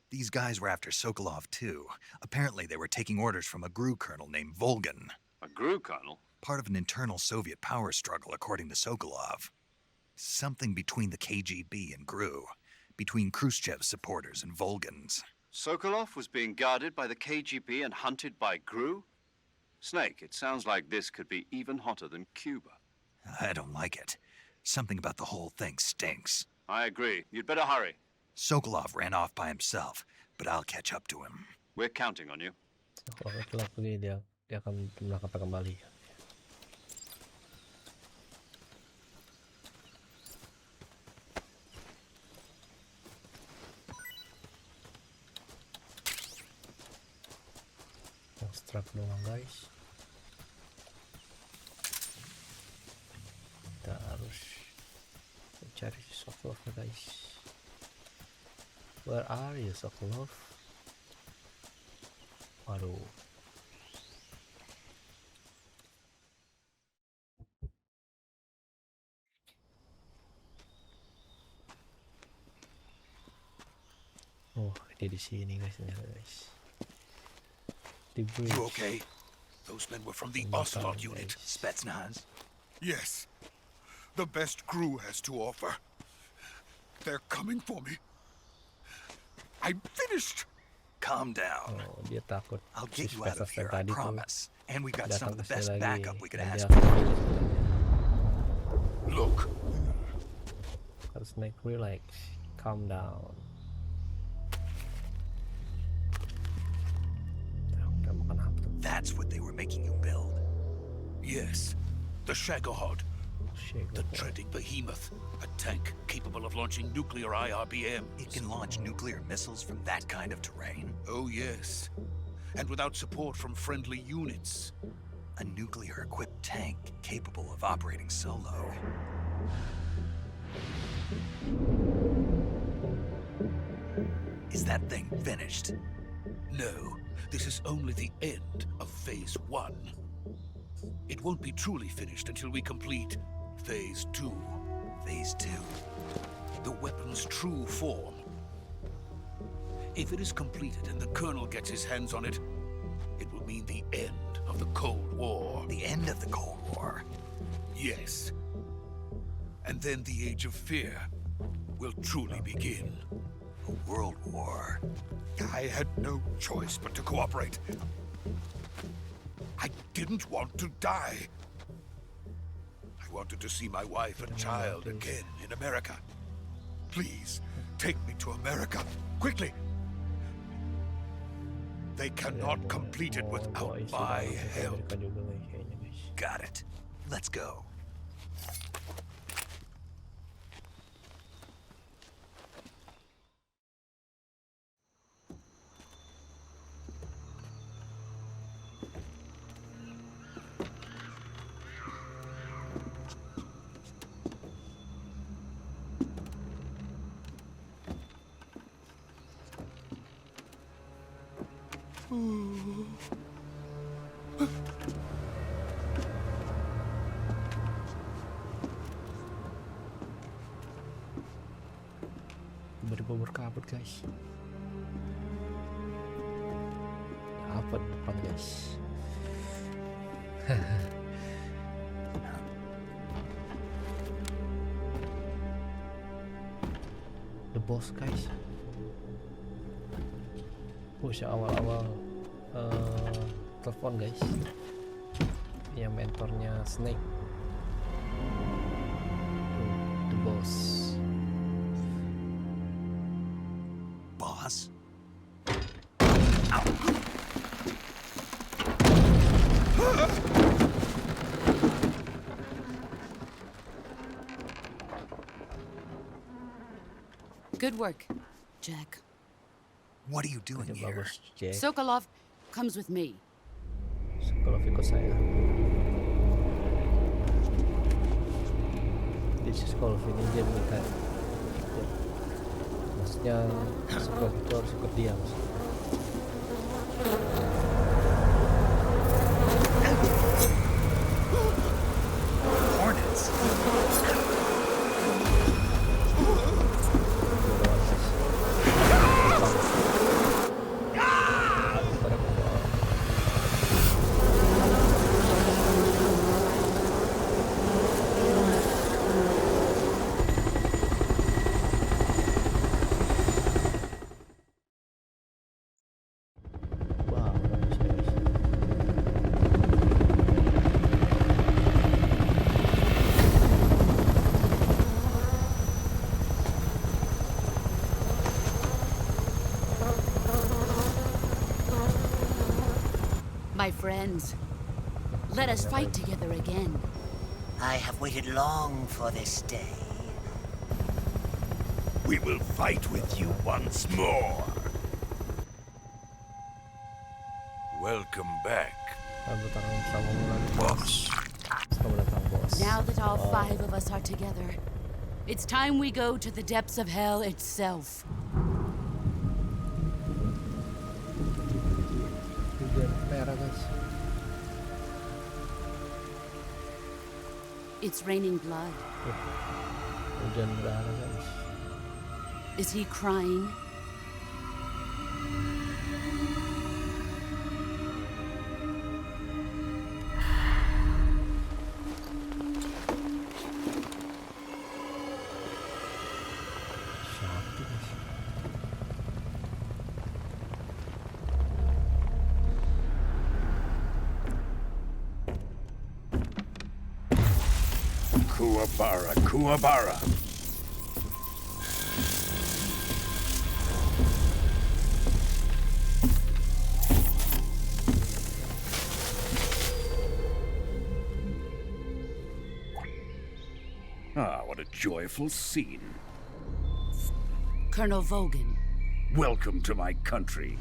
These guys were after Sokolov too. Apparently they were taking orders from a GRU colonel named Volgan. A GRU colonel? Part of an internal Soviet power struggle, according to Sokolov. Something between the KGB and GRU. Between Khrushchev's supporters and Volgan's. Sokolov was being guarded by the KGB and hunted by GRU? Snake, it sounds like this could be even hotter than Cuba. I don't like it. Something about the whole thing stinks. I agree. You'd better hurry. Sokolov ran off by himself, but I'll catch up to him. We're counting on you. Kalau setelah pergi dia akan menangkap kembali. Extract doang guys. Kita harus cari Sokolov guys. Where are you, Sokolov? Waduh. Oh, dia di sini guys, ternyata guys. Di bridge. You okay? Those men were from the Ocelot unit. Spetsnaz? Yes. The best GRU has to offer. They're coming for me. I'm finished. Calm down. Oh, dia takut. I'll get Si you out of Spetsnaz here, I tadi tuh promise. And we've got some of datang the ke best sini backup lagi, we could dan dia ask akan for. pilih sebenarnya. Look, Harus naik relax, calm down. Udah makan apa tuh? That's what they were making you build. yes, the Shagohod, Shake the it. treading behemoth, a tank capable of launching nuclear IRBMs. It can launch nuclear missiles from that kind of terrain? Oh yes, and without support from friendly units. A nuclear-equipped tank capable of operating solo. Is that thing finished? No, this is only the end of Phase 1. It won't be truly finished until we complete Phase 2. Phase 2. The weapon's true form. If it is completed and the Colonel gets his hands on it, it will mean the end of the Cold War. The end of the Cold War? Yes. And then the Age of Fear will truly begin. A world war. I had no choice but to cooperate. I didn't want to die. I wanted to see my wife and child again in America. Please, take me to America, quickly. They cannot complete it without my help. Amerika juga guys, kayaknya guys. Got it. Let's go. kabut guys. Apa depan guys? The boss guys. Awal-awal telepon guys. Ya mentornya Snake. The boss. Boss? Good work, Jack. What are you doing Ini here? bagus Jack. Sokolov comes with me. Kalau ikut saya. This is Call of ini dia minta. Maksudnya Sokolov itu harus ikut dia. Hornets? My friends, let us fight together again. I have waited long for this day. We will fight with you once more. Welcome back, boss. Now that all 5 of us are together, it's time we go to the depths of hell itself. It's raining blood. Is he crying? Kuwabara. Ah, what a joyful scene. Colonel Vogan. Welcome to my country.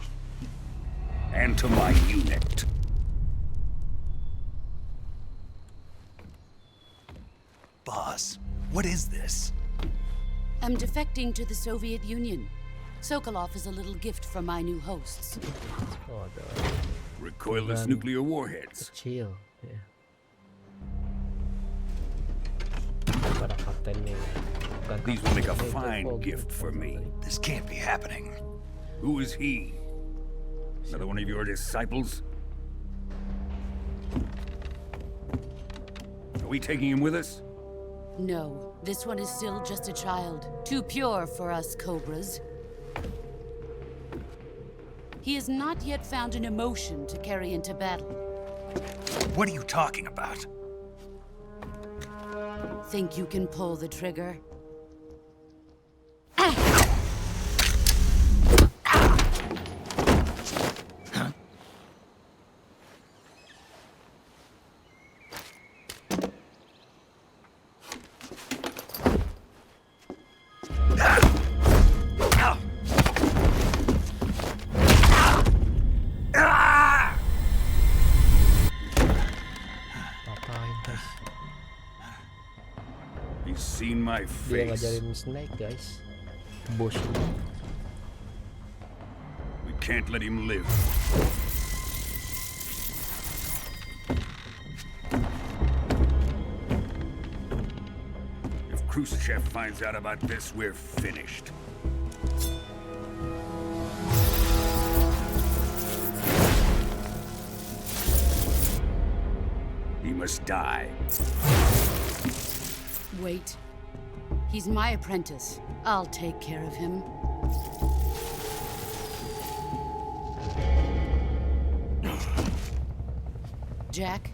And to my unit. Boss, what is this? I'm defecting to the Soviet Union. Sokolov is a little gift from my new hosts. Recoilless nuclear warheads. Chill. Yeah. These will make a fine gift for me. This can't be happening. Who is he? Another one of your disciples? Are we taking him with us? No, this one is still just a child. Too pure for us Cobras. He has not yet found an emotion to carry into battle. What are you talking about? Think you can pull the trigger? He's seen my Dia face. ngajarin Snake guys. Bos. We can't let him live. If Khrushchev finds out about this, we're finished. must die. Wait. He's my apprentice. I'll take care of him. Jack,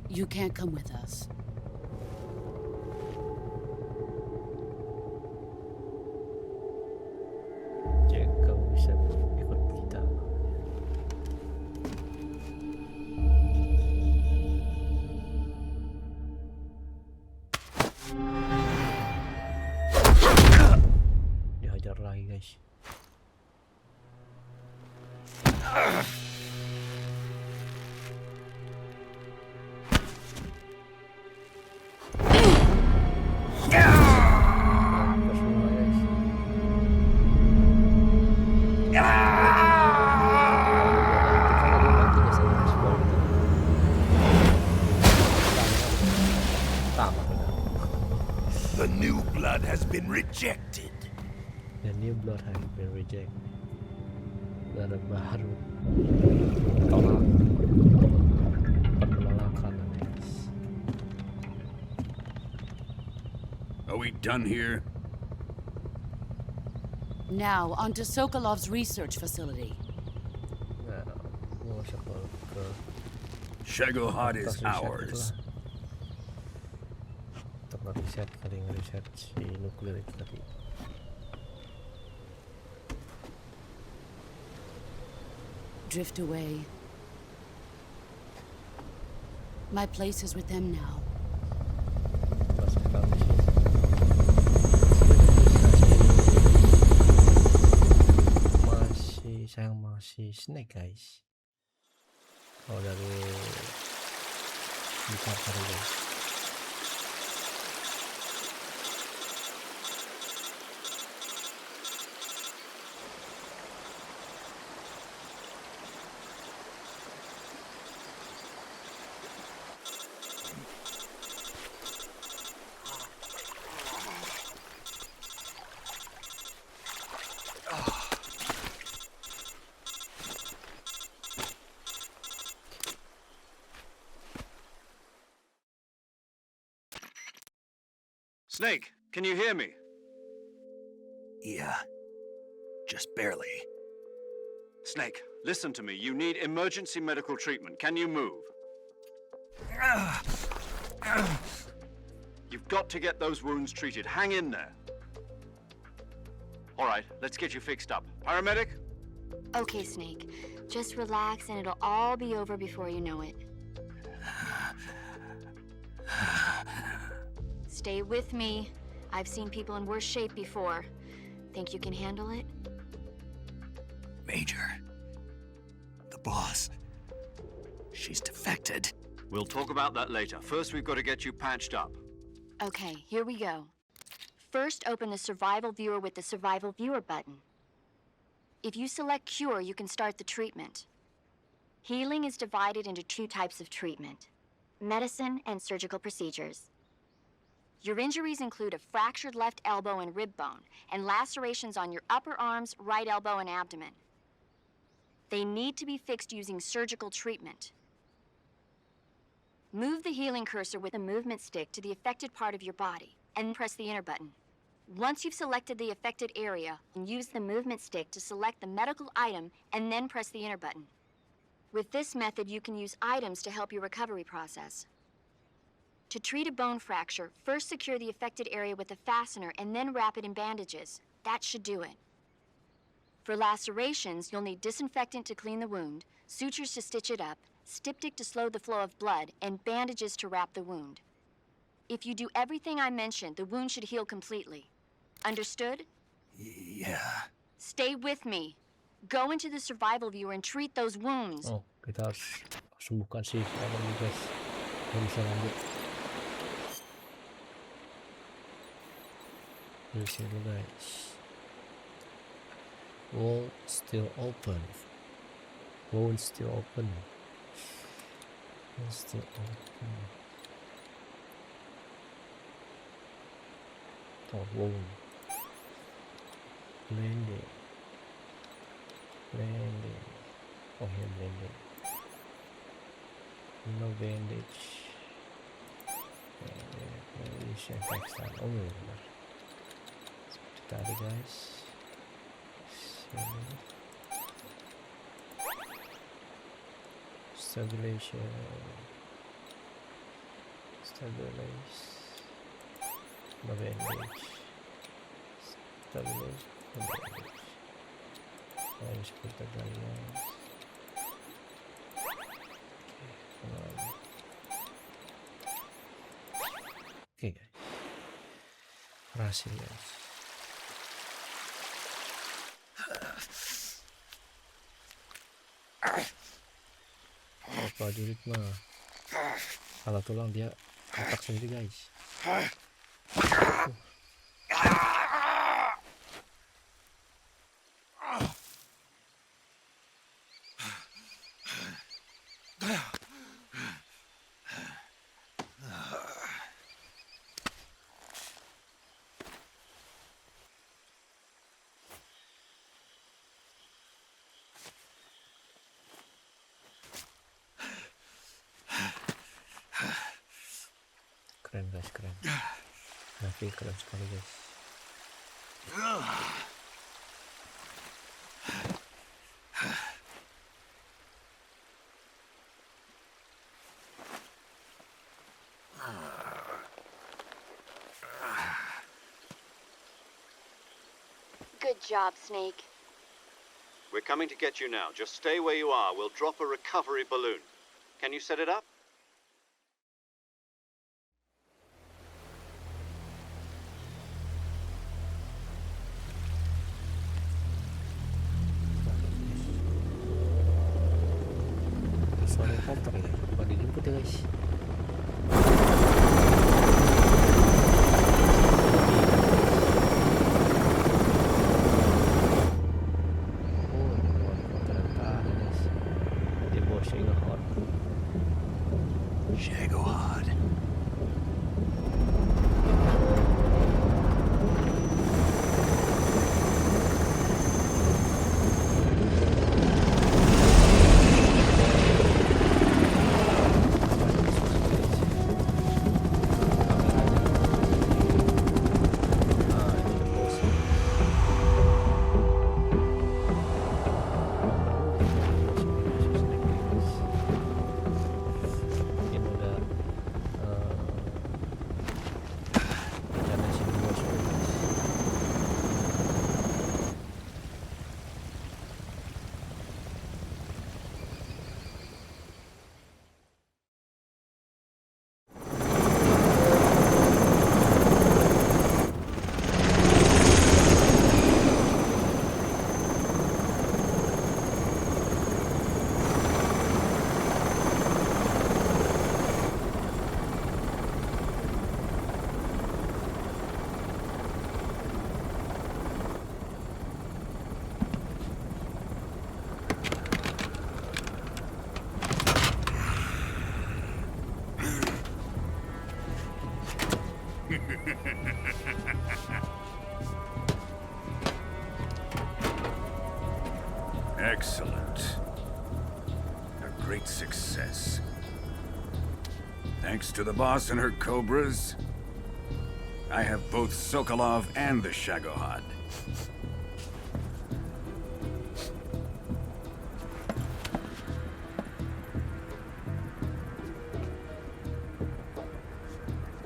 you can't come with us. Jack, kamu bisa ikut kita. Dihajar lagi guys. The new blood has been rejected. The new blood has been rejected. Darah baru tolak penolakan guys. Are we done here? Now, onto Sokolov's research facility. Nah, gua usah ke Shagohod is riset ours. itulah. Untuk ngeriset kali ngeriset si nuklir itu tadi. Drift away. My place is with them now. Masih Snake guys. Kalau dari bisa cari guys. Snake, can you hear me? Yeah. Just barely. Snake, listen to me. You need emergency medical treatment. Can you move? You've got to get those wounds treated. Hang in there. All right, let's get you fixed up. Paramedic? Okay, Snake. Just relax and it'll all be over before you know it. Stay with me. I've seen people in worse shape before. Think you can handle it? Major. The boss. She's defected. We'll talk about that later. First, we've got to get you patched up. Okay, here we go. First, open the Survival Viewer with the Survival Viewer button. If you select Cure, you can start the treatment. Healing is divided into two types of treatment: medicine and surgical procedures. Your injuries include a fractured left elbow and rib bone, and lacerations on your upper arms, right elbow, and abdomen. They need to be fixed using surgical treatment. Move the healing cursor with a movement stick to the affected part of your body, and press the enter button. Once you've selected the affected area, use the movement stick to select the medical item, and then press the enter button. With this method, you can use items to help your recovery process. To treat a bone fracture, first secure the affected area with a fastener and then wrap it in bandages. That should do it. For lacerations, you'll need disinfectant to clean the wound, sutures to stitch it up, styptic to slow the flow of blood, and bandages to wrap the wound. If you do everything I mentioned, the wound should heal completely. Understood? Yeah. Stay with me. Go into the survival viewer and treat those wounds. Oh, kita harus sembuhkan si Adam nih guys. Belum bisa lanjut. Di sini guys. Wall still open. Wound still open. Wound still open. Oh, wound. Landing. Landing. Oh, here landing. No bandage. Mission extra. Oh benar. Seperti tadi guys. Sini. Stabilize. Bandage. Stabilize. Bandage. Ayo seperti tadi guys. Oke guys, berhasil guys. Prajurit mah kalau tulang dia otak sendiri guys. Keren guys, keren. Tapi keren sekali guys. Good job, Snake. We're coming to get you now. Just stay where you are. We'll drop a recovery balloon. Can you set it up? Soal helikopter ya, bukan dijemput ya guys. Shagohod. Excellent. A great success. Thanks to the boss and her cobras, I have both Sokolov and the Shagohod.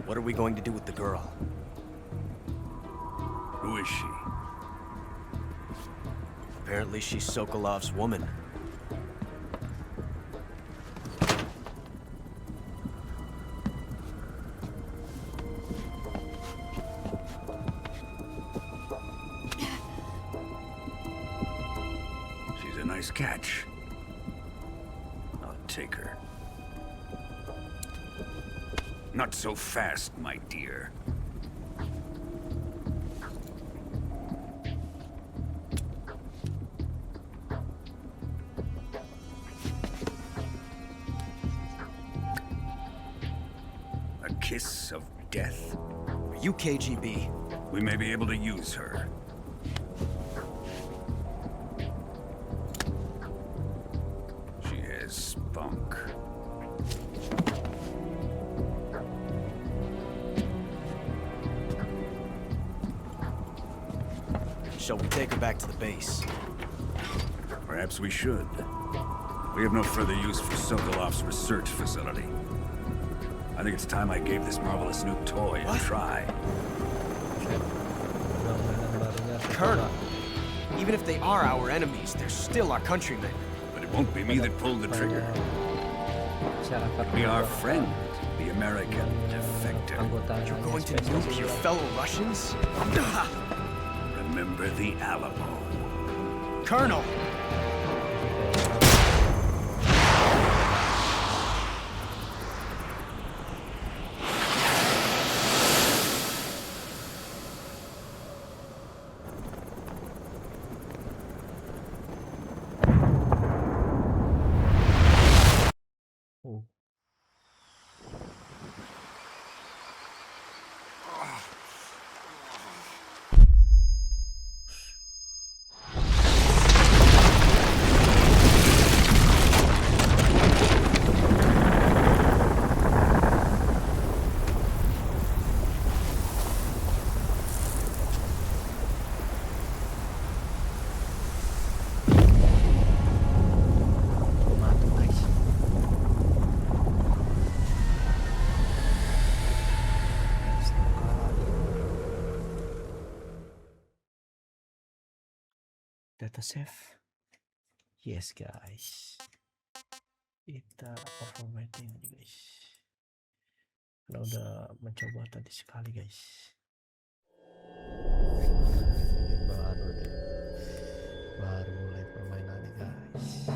What are we going to do with the girl? Who is she? Apparently she's Sokolov's woman. She's a nice catch. I'll take her. Not so fast, my dear. A kiss of death? Are you KGB? We may be able to use her. She has spunk. shall we take her back to the base? Perhaps we should. We have no further use for Sokolov's research facility. I think it's time I gave this marvelous new toy a try. Colonel, even if they are our enemies, they're still our countrymen. But it won't be me that pulled the trigger. It'll be our friend, the American defector. You're going to nuke your fellow Russians? Remember the Alamo. Colonel! Data save. Yes guys, kita formatting aja guys, karena udah mencoba tadi sekali guys. Baru mulai permainannya guys.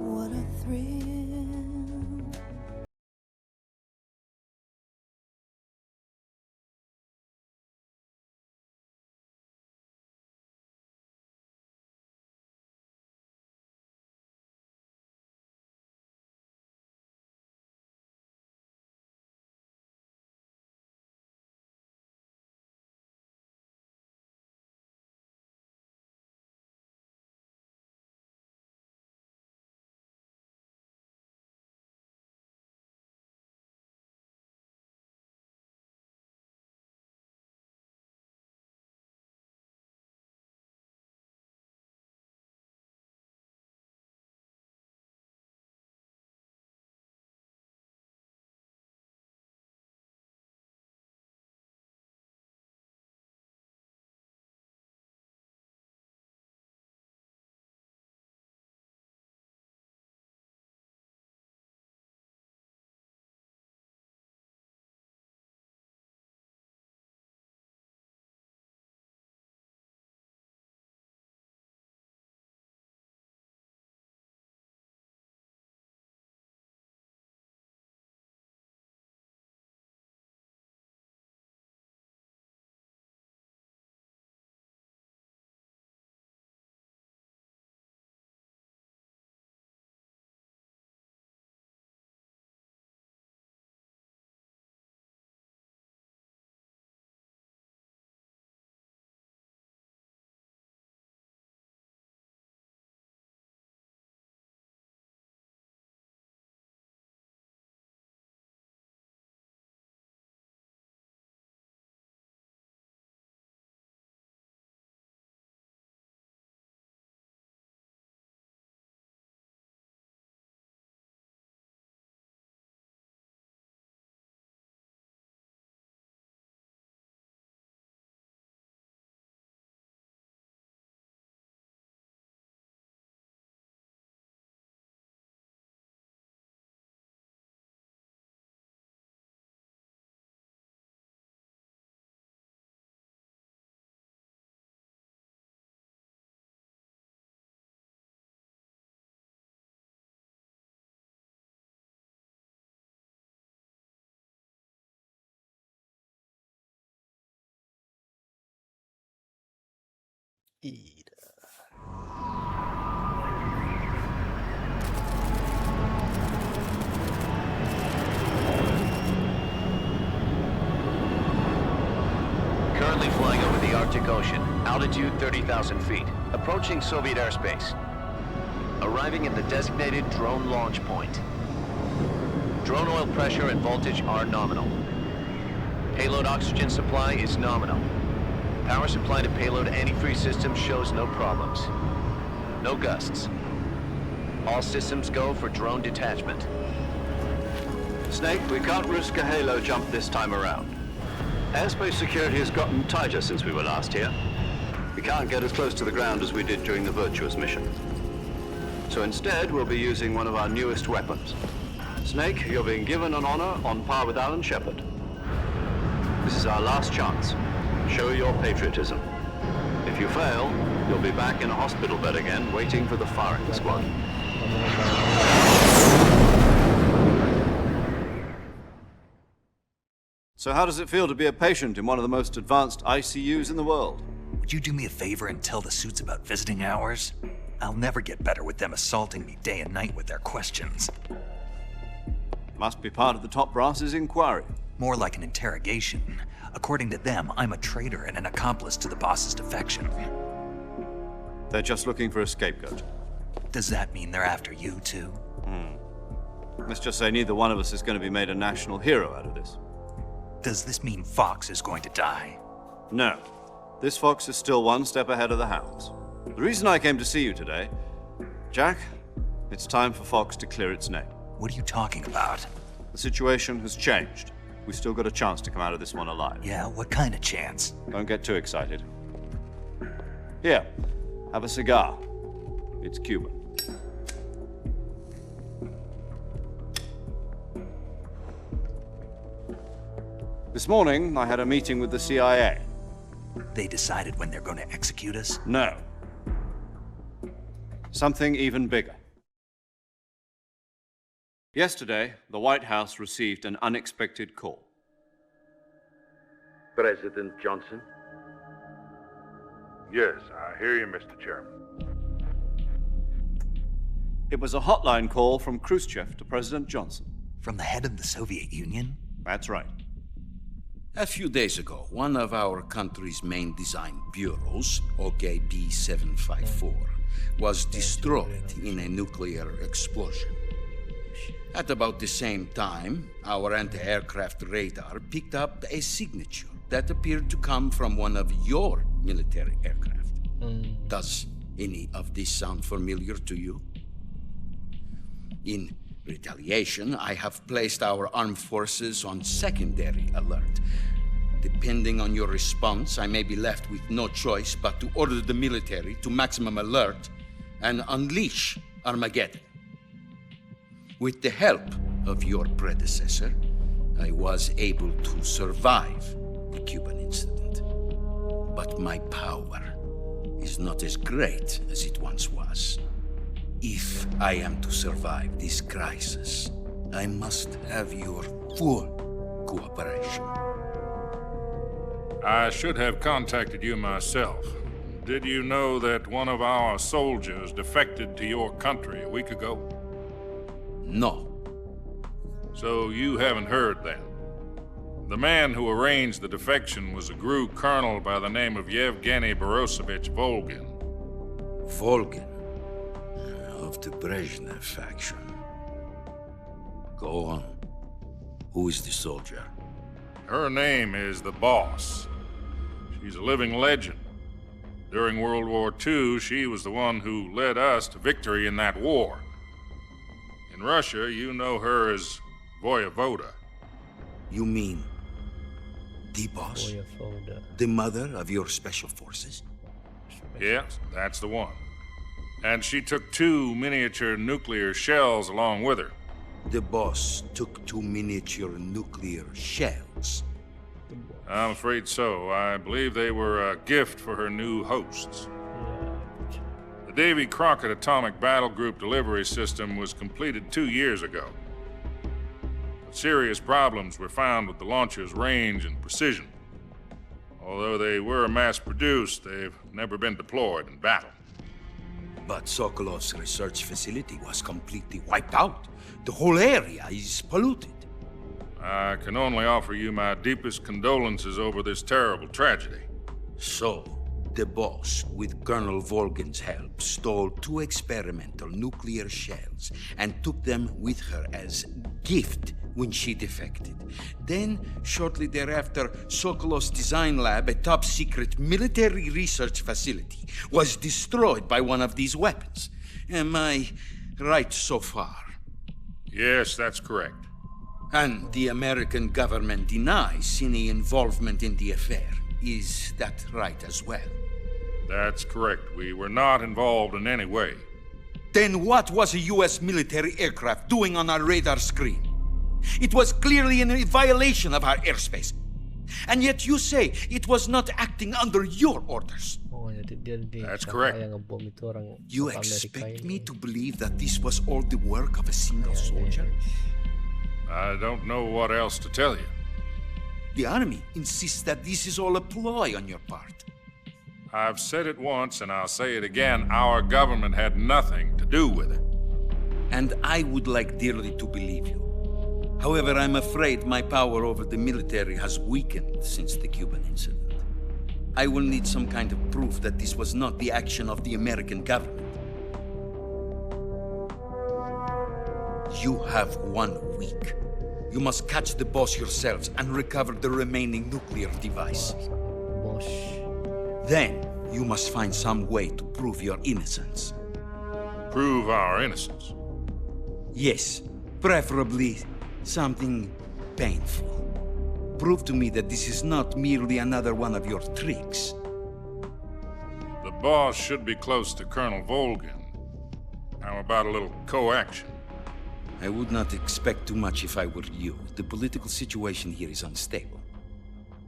What a thrill. Currently flying over the Arctic Ocean, altitude 30,000 feet, approaching Soviet airspace. Arriving at the designated drone launch point. Drone oil pressure and voltage are nominal. Payload oxygen supply is nominal. Power supply to payload antifreeze system shows no problems. No gusts. All systems go for drone detachment. Snake, we can't risk a halo jump this time around. Airspace security has gotten tighter since we were last here. We can't get as close to the ground as we did during the Virtuous mission. So instead, we'll be using one of our newest weapons. Snake, you're being given an honor on par with Alan Shepard. This is our last chance. Show your patriotism. If you fail, you'll be back in a hospital bed again, waiting for the firing squad. So how does it feel to be a patient in one of the most advanced ICUs in the world? Would you do me a favor and tell the suits about visiting hours? I'll never get better with them assaulting me day and night with their questions. Must be part of the top brass's inquiry. More like an interrogation. According to them, I'm a traitor and an accomplice to the boss's defection. They're just looking for a scapegoat. Does that mean they're after you, too? Let's just say neither one of us is going to be made a national hero out of this. Does this mean Fox is going to die? No. This Fox is still one step ahead of the hounds. The reason I came to see you today, Jack, it's time for Fox to clear its name. What are you talking about? The situation has changed. We've still got a chance to come out of this one alive. Yeah, what kind of chance? Don't get too excited. Here, have a cigar. It's Cuban. This morning, I had a meeting with the CIA. They decided when they're going to execute us? No. Something even bigger. Yesterday, the White House received an unexpected call. President Johnson? Yes, I hear you, Mr. Chairman. It was a hotline call from Khrushchev to President Johnson. From the head of the Soviet Union? That's right. A few days ago, one of our country's main design bureaus, OKB 754, was destroyed in a nuclear explosion. At about the same time, our anti-aircraft radar picked up a signature that appeared to come from one of your military aircraft. Does any of this sound familiar to you? In retaliation, I have placed our armed forces on secondary alert. Depending on your response, I may be left with no choice but to order the military to maximum alert and unleash Armageddon. With the help of your predecessor, I was able to survive the Cuban incident. But my power is not as great as it once was. If I am to survive this crisis, I must have your full cooperation. I should have contacted you myself. Did you know that one of our soldiers defected to your country a week ago? No. So you haven't heard then? The man who arranged the defection was a GRU colonel by the name of Yevgeny Borosovich Volgin. Volgin? Of the Brezhnev faction. Go on. Who is the soldier? Her name is the Boss. She's a living legend. During World War II, she was the one who led us to victory in that war. In Russia, you know her as Voyevoda. You mean the Boss? Voyevoda. The mother of your special forces? Yes, that's the one. And she took 2 miniature nuclear shells along with her. The Boss took 2 miniature nuclear shells? I'm afraid so. I believe they were a gift for her new hosts. The Davy Crockett Atomic Battle Group delivery system was completed 2 years ago. But serious problems were found with the launcher's range and precision. Although they were mass-produced, they've never been deployed in battle. But Sokolov's research facility was completely wiped out. The whole area is polluted. I can only offer you my deepest condolences over this terrible tragedy. So, The boss, with Colonel Volgin's help, stole 2 experimental nuclear shells and took them with her as gift when she defected. Then, shortly thereafter, Sokolov's design lab, a top-secret military research facility, was destroyed by one of these weapons. Am I right so far? Yes, that's correct. And the American government denies any involvement in the affair. Is that right as well? That's correct. We were not involved in any way. Then what was a U.S. military aircraft doing on our radar screen? It was clearly in a violation of our airspace. And yet you say it was not acting under your orders. That's correct. You expect me to believe that this was all the work of a single soldier? I don't know what else to tell you. The army insists that this is all a ploy on your part. I've said it once and I'll say it again. Our government had nothing to do with it. And I would like dearly to believe you. However, I'm afraid my power over the military has weakened since the Cuban incident. I will need some kind of proof that this was not the action of the American government. You have 1 week. You must catch the boss yourselves and recover the remaining nuclear device. Then, you must find some way to prove your innocence. Prove our innocence? Yes, preferably something painful. Prove to me that this is not merely another one of your tricks. The boss should be close to Colonel Volgin. How about a little coaction? I would not expect too much if I were you. The political situation here is unstable.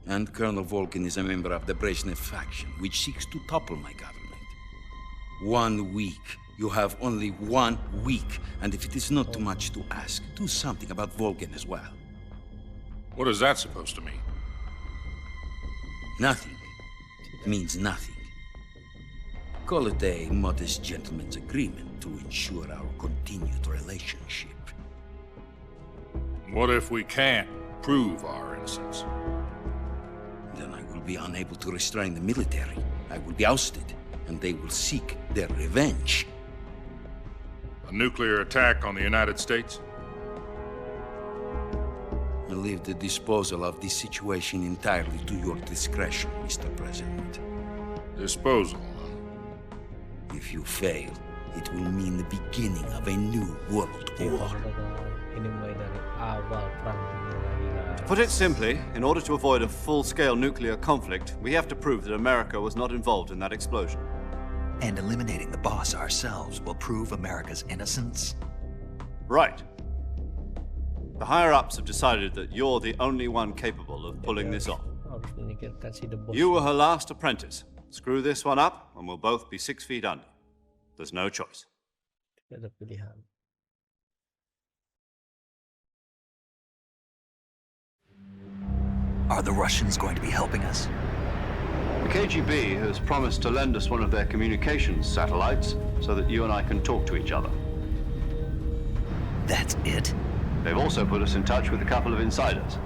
And Colonel Volgin is a member of the Brezhnev faction, which seeks to topple my government. 1 week. You have only 1 week. And if it is not too much to ask, do something about Volgin as well. What is that supposed to mean? Nothing. It means nothing. Call it a modest gentleman's agreement to ensure our continued relationship. What if we can't prove our innocence? Then I will be unable to restrain the military. I will be ousted, and they will seek their revenge. A nuclear attack on the United States? I leave the disposal of this situation entirely to your discretion, Mr. President. Disposal? If you fail, it will mean the beginning of a new world war. To put it simply, in order to avoid a full-scale nuclear conflict, we have to prove that America was not involved in that explosion. And eliminating the boss ourselves will prove America's innocence? Right. The higher-ups have decided that you're the only one capable of pulling this off. You were her last apprentice. Screw this one up, and we'll both be 6 feet under. There's no choice. Are the Russians going to be helping us? The KGB has promised to lend us one of their communications satellites so that you and I can talk to each other. That's it? They've also put us in touch with a couple of insiders.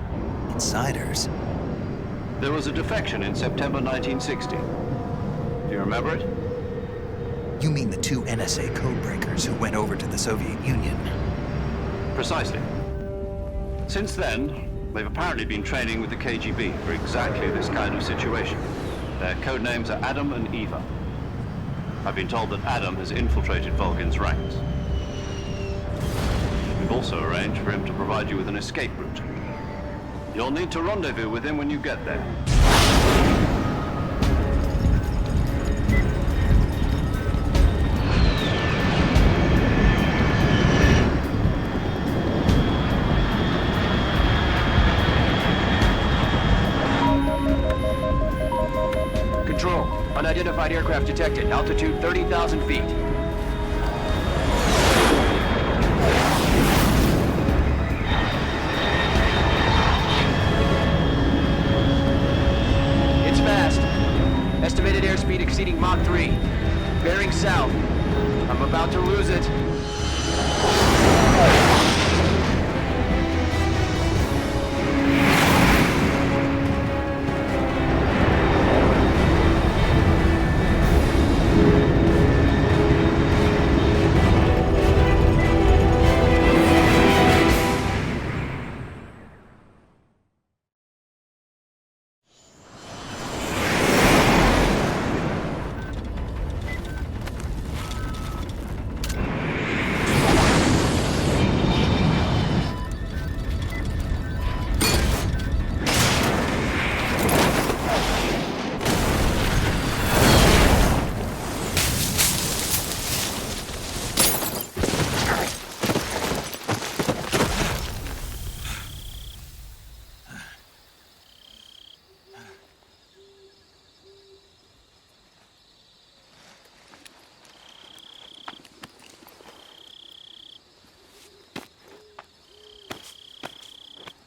Insiders? There was a defection in September 1960. Do you remember it? You mean the 2 NSA codebreakers who went over to the Soviet Union? Precisely. Since then, they've apparently been training with the KGB for exactly this kind of situation. Their code names are Adam and Eva. I've been told that Adam has infiltrated Volgin's ranks. We've also arranged for him to provide you with an escape route. You'll need to rendezvous with him when you get there. Control, unidentified aircraft detected. Altitude 30,000 feet. It's fast. Estimated airspeed exceeding Mach 3. Bearing south. I'm about to lose it.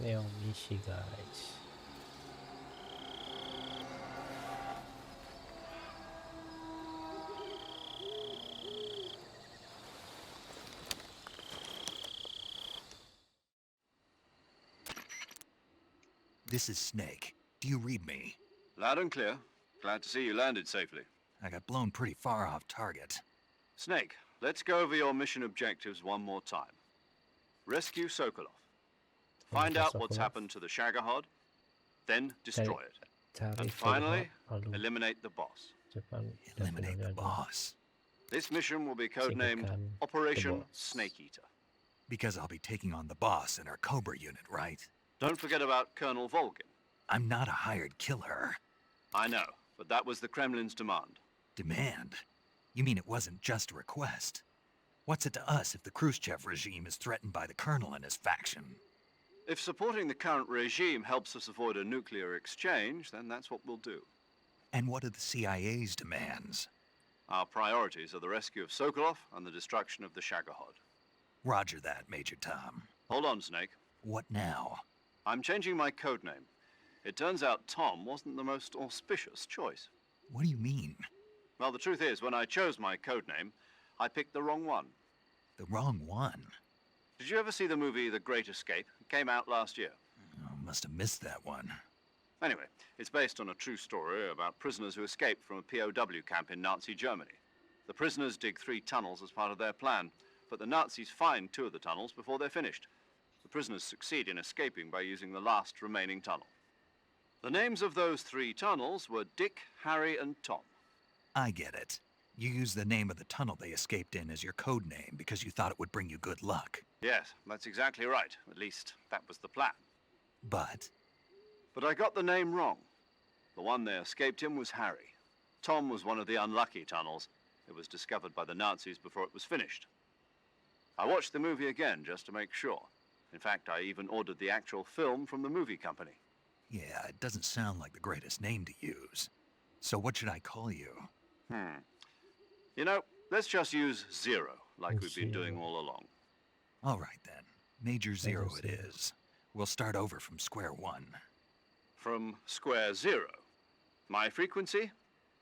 Ayo misi guys. This is Snake. Do you read me? Loud and clear. Glad to see you landed safely. I got blown pretty far off target. Snake, let's go over your mission objectives one more time. Rescue Sokolov. Find out what's happened to the Shagohod, then destroy it. And finally, eliminate the boss. Eliminate the boss. This mission will be codenamed Operation Snake Eater. Because I'll be taking on the boss in our Cobra unit, right? Don't forget about Colonel Volgin. I'm not a hired killer. I know, but that was the Kremlin's demand. Demand? You mean it wasn't just a request? What's it to us if the Khrushchev regime is threatened by the Colonel and his faction? If supporting the current regime helps us avoid a nuclear exchange, then that's what we'll do. And what are the CIA's demands? Our priorities are the rescue of Sokolov and the destruction of the Shagohod. Roger that, Major Tom. Hold on, Snake. What now? I'm changing my codename. It turns out Tom wasn't the most auspicious choice. What do you mean? Well, the truth is, when I chose my codename, I picked the wrong one. The wrong one? Did you ever see the movie The Great Escape? It came out last year. Oh, must have missed that one. Anyway, it's based on a true story about prisoners who escaped from a POW camp in Nazi Germany. The prisoners dig 3 tunnels as part of their plan, but the Nazis find 2 of the tunnels before they're finished. The prisoners succeed in escaping by using the last remaining tunnel. The names of those 3 tunnels were Dick, Harry, and Tom. I get it. You used the name of the tunnel they escaped in as your code name because you thought it would bring you good luck. Yes, that's exactly right. At least, that was the plan. But I got the name wrong. The one they escaped in was Harry. Tom was one of the unlucky tunnels. It was discovered by the Nazis before it was finished. I watched the movie again just to make sure. In fact, I even ordered the actual film from the movie company. yeah, it doesn't sound like the greatest name to use. So what should I call you? You know, let's just use Zero, like we've been doing all along. All right, then. Major Zero it is. We'll start over from square one. From square 0. My frequency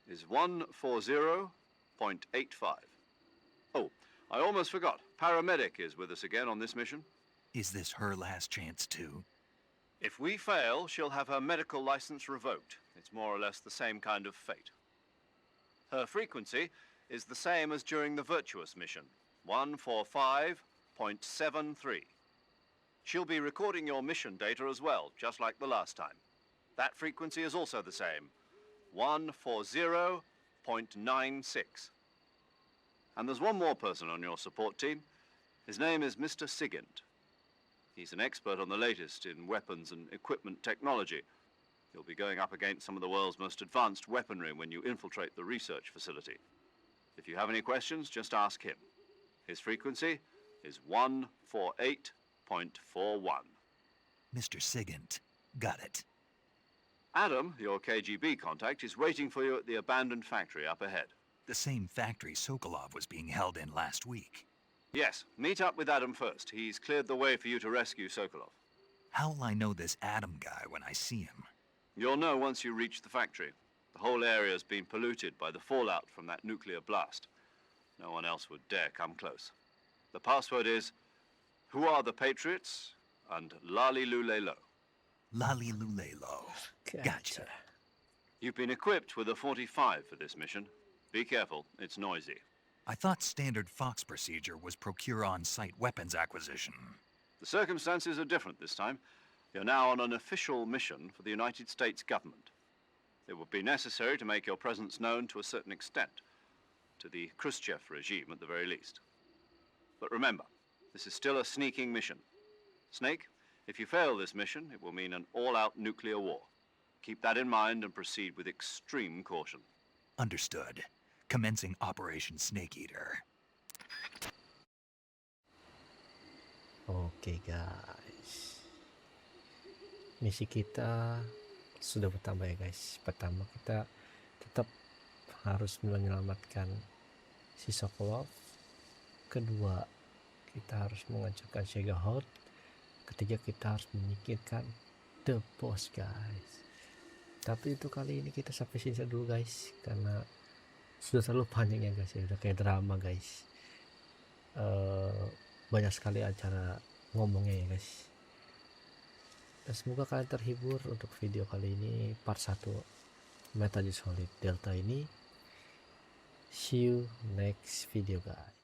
is 140.85. Oh, I almost forgot. Paramedic is with us again on this mission. Is this her last chance, too? If we fail, she'll have her medical license revoked. It's more or less the same kind of fate. Her frequency is the same as during the Virtuous mission, 145.73. She'll be recording your mission data as well, just like the last time. That frequency is also the same, 140.96. And there's one more person on your support team. His name is Mr. Sigint. He's an expert on the latest in weapons and equipment technology. You'll be going up against some of the world's most advanced weaponry when you infiltrate the research facility. If you have any questions, just ask him. His frequency is 148.41. Mr. Sigint. Got it. Adam, your KGB contact, is waiting for you at the abandoned factory up ahead. The same factory Sokolov was being held in last week. Yes, meet up with Adam first. He's cleared the way for you to rescue Sokolov. How will I know this Adam guy when I see him? You'll know once you reach the factory. The whole area's been polluted by the fallout from that nuclear blast. No one else would dare come close. The password is, "Who are the Patriots?" and Lali Lulelo. Lali Lulelo. Gotcha. You've been equipped with a 45 for this mission. Be careful, it's noisy. I thought standard Fox procedure was procure on-site weapons acquisition. The circumstances are different this time. You're now on an official mission for the United States government. It would be necessary to make your presence known to a certain extent, to the Khrushchev regime at the very least. But remember, this is still a sneaking mission. Snake, if you fail this mission, it will mean an all-out nuclear war. Keep that in mind and proceed with extreme caution. Understood. Commencing Operation Snake Eater. Oke guys, misi kita sudah bertambah ya guys. Pertama, kita tetap harus menyelamatkan si Sokolov. Kedua, kita harus menghancurkan Shagohod. ketiga kita harus memikirkan the boss guys. Tapi itu kali ini kita sampai sini dulu guys, karena sudah terlalu panjang ya guys ya, udah kayak drama guys. Banyak sekali acara ngomongnya ya guys. Dan semoga kalian terhibur untuk video kali ini, part 1 Metal Gear Solid Delta ini. See you next video guys.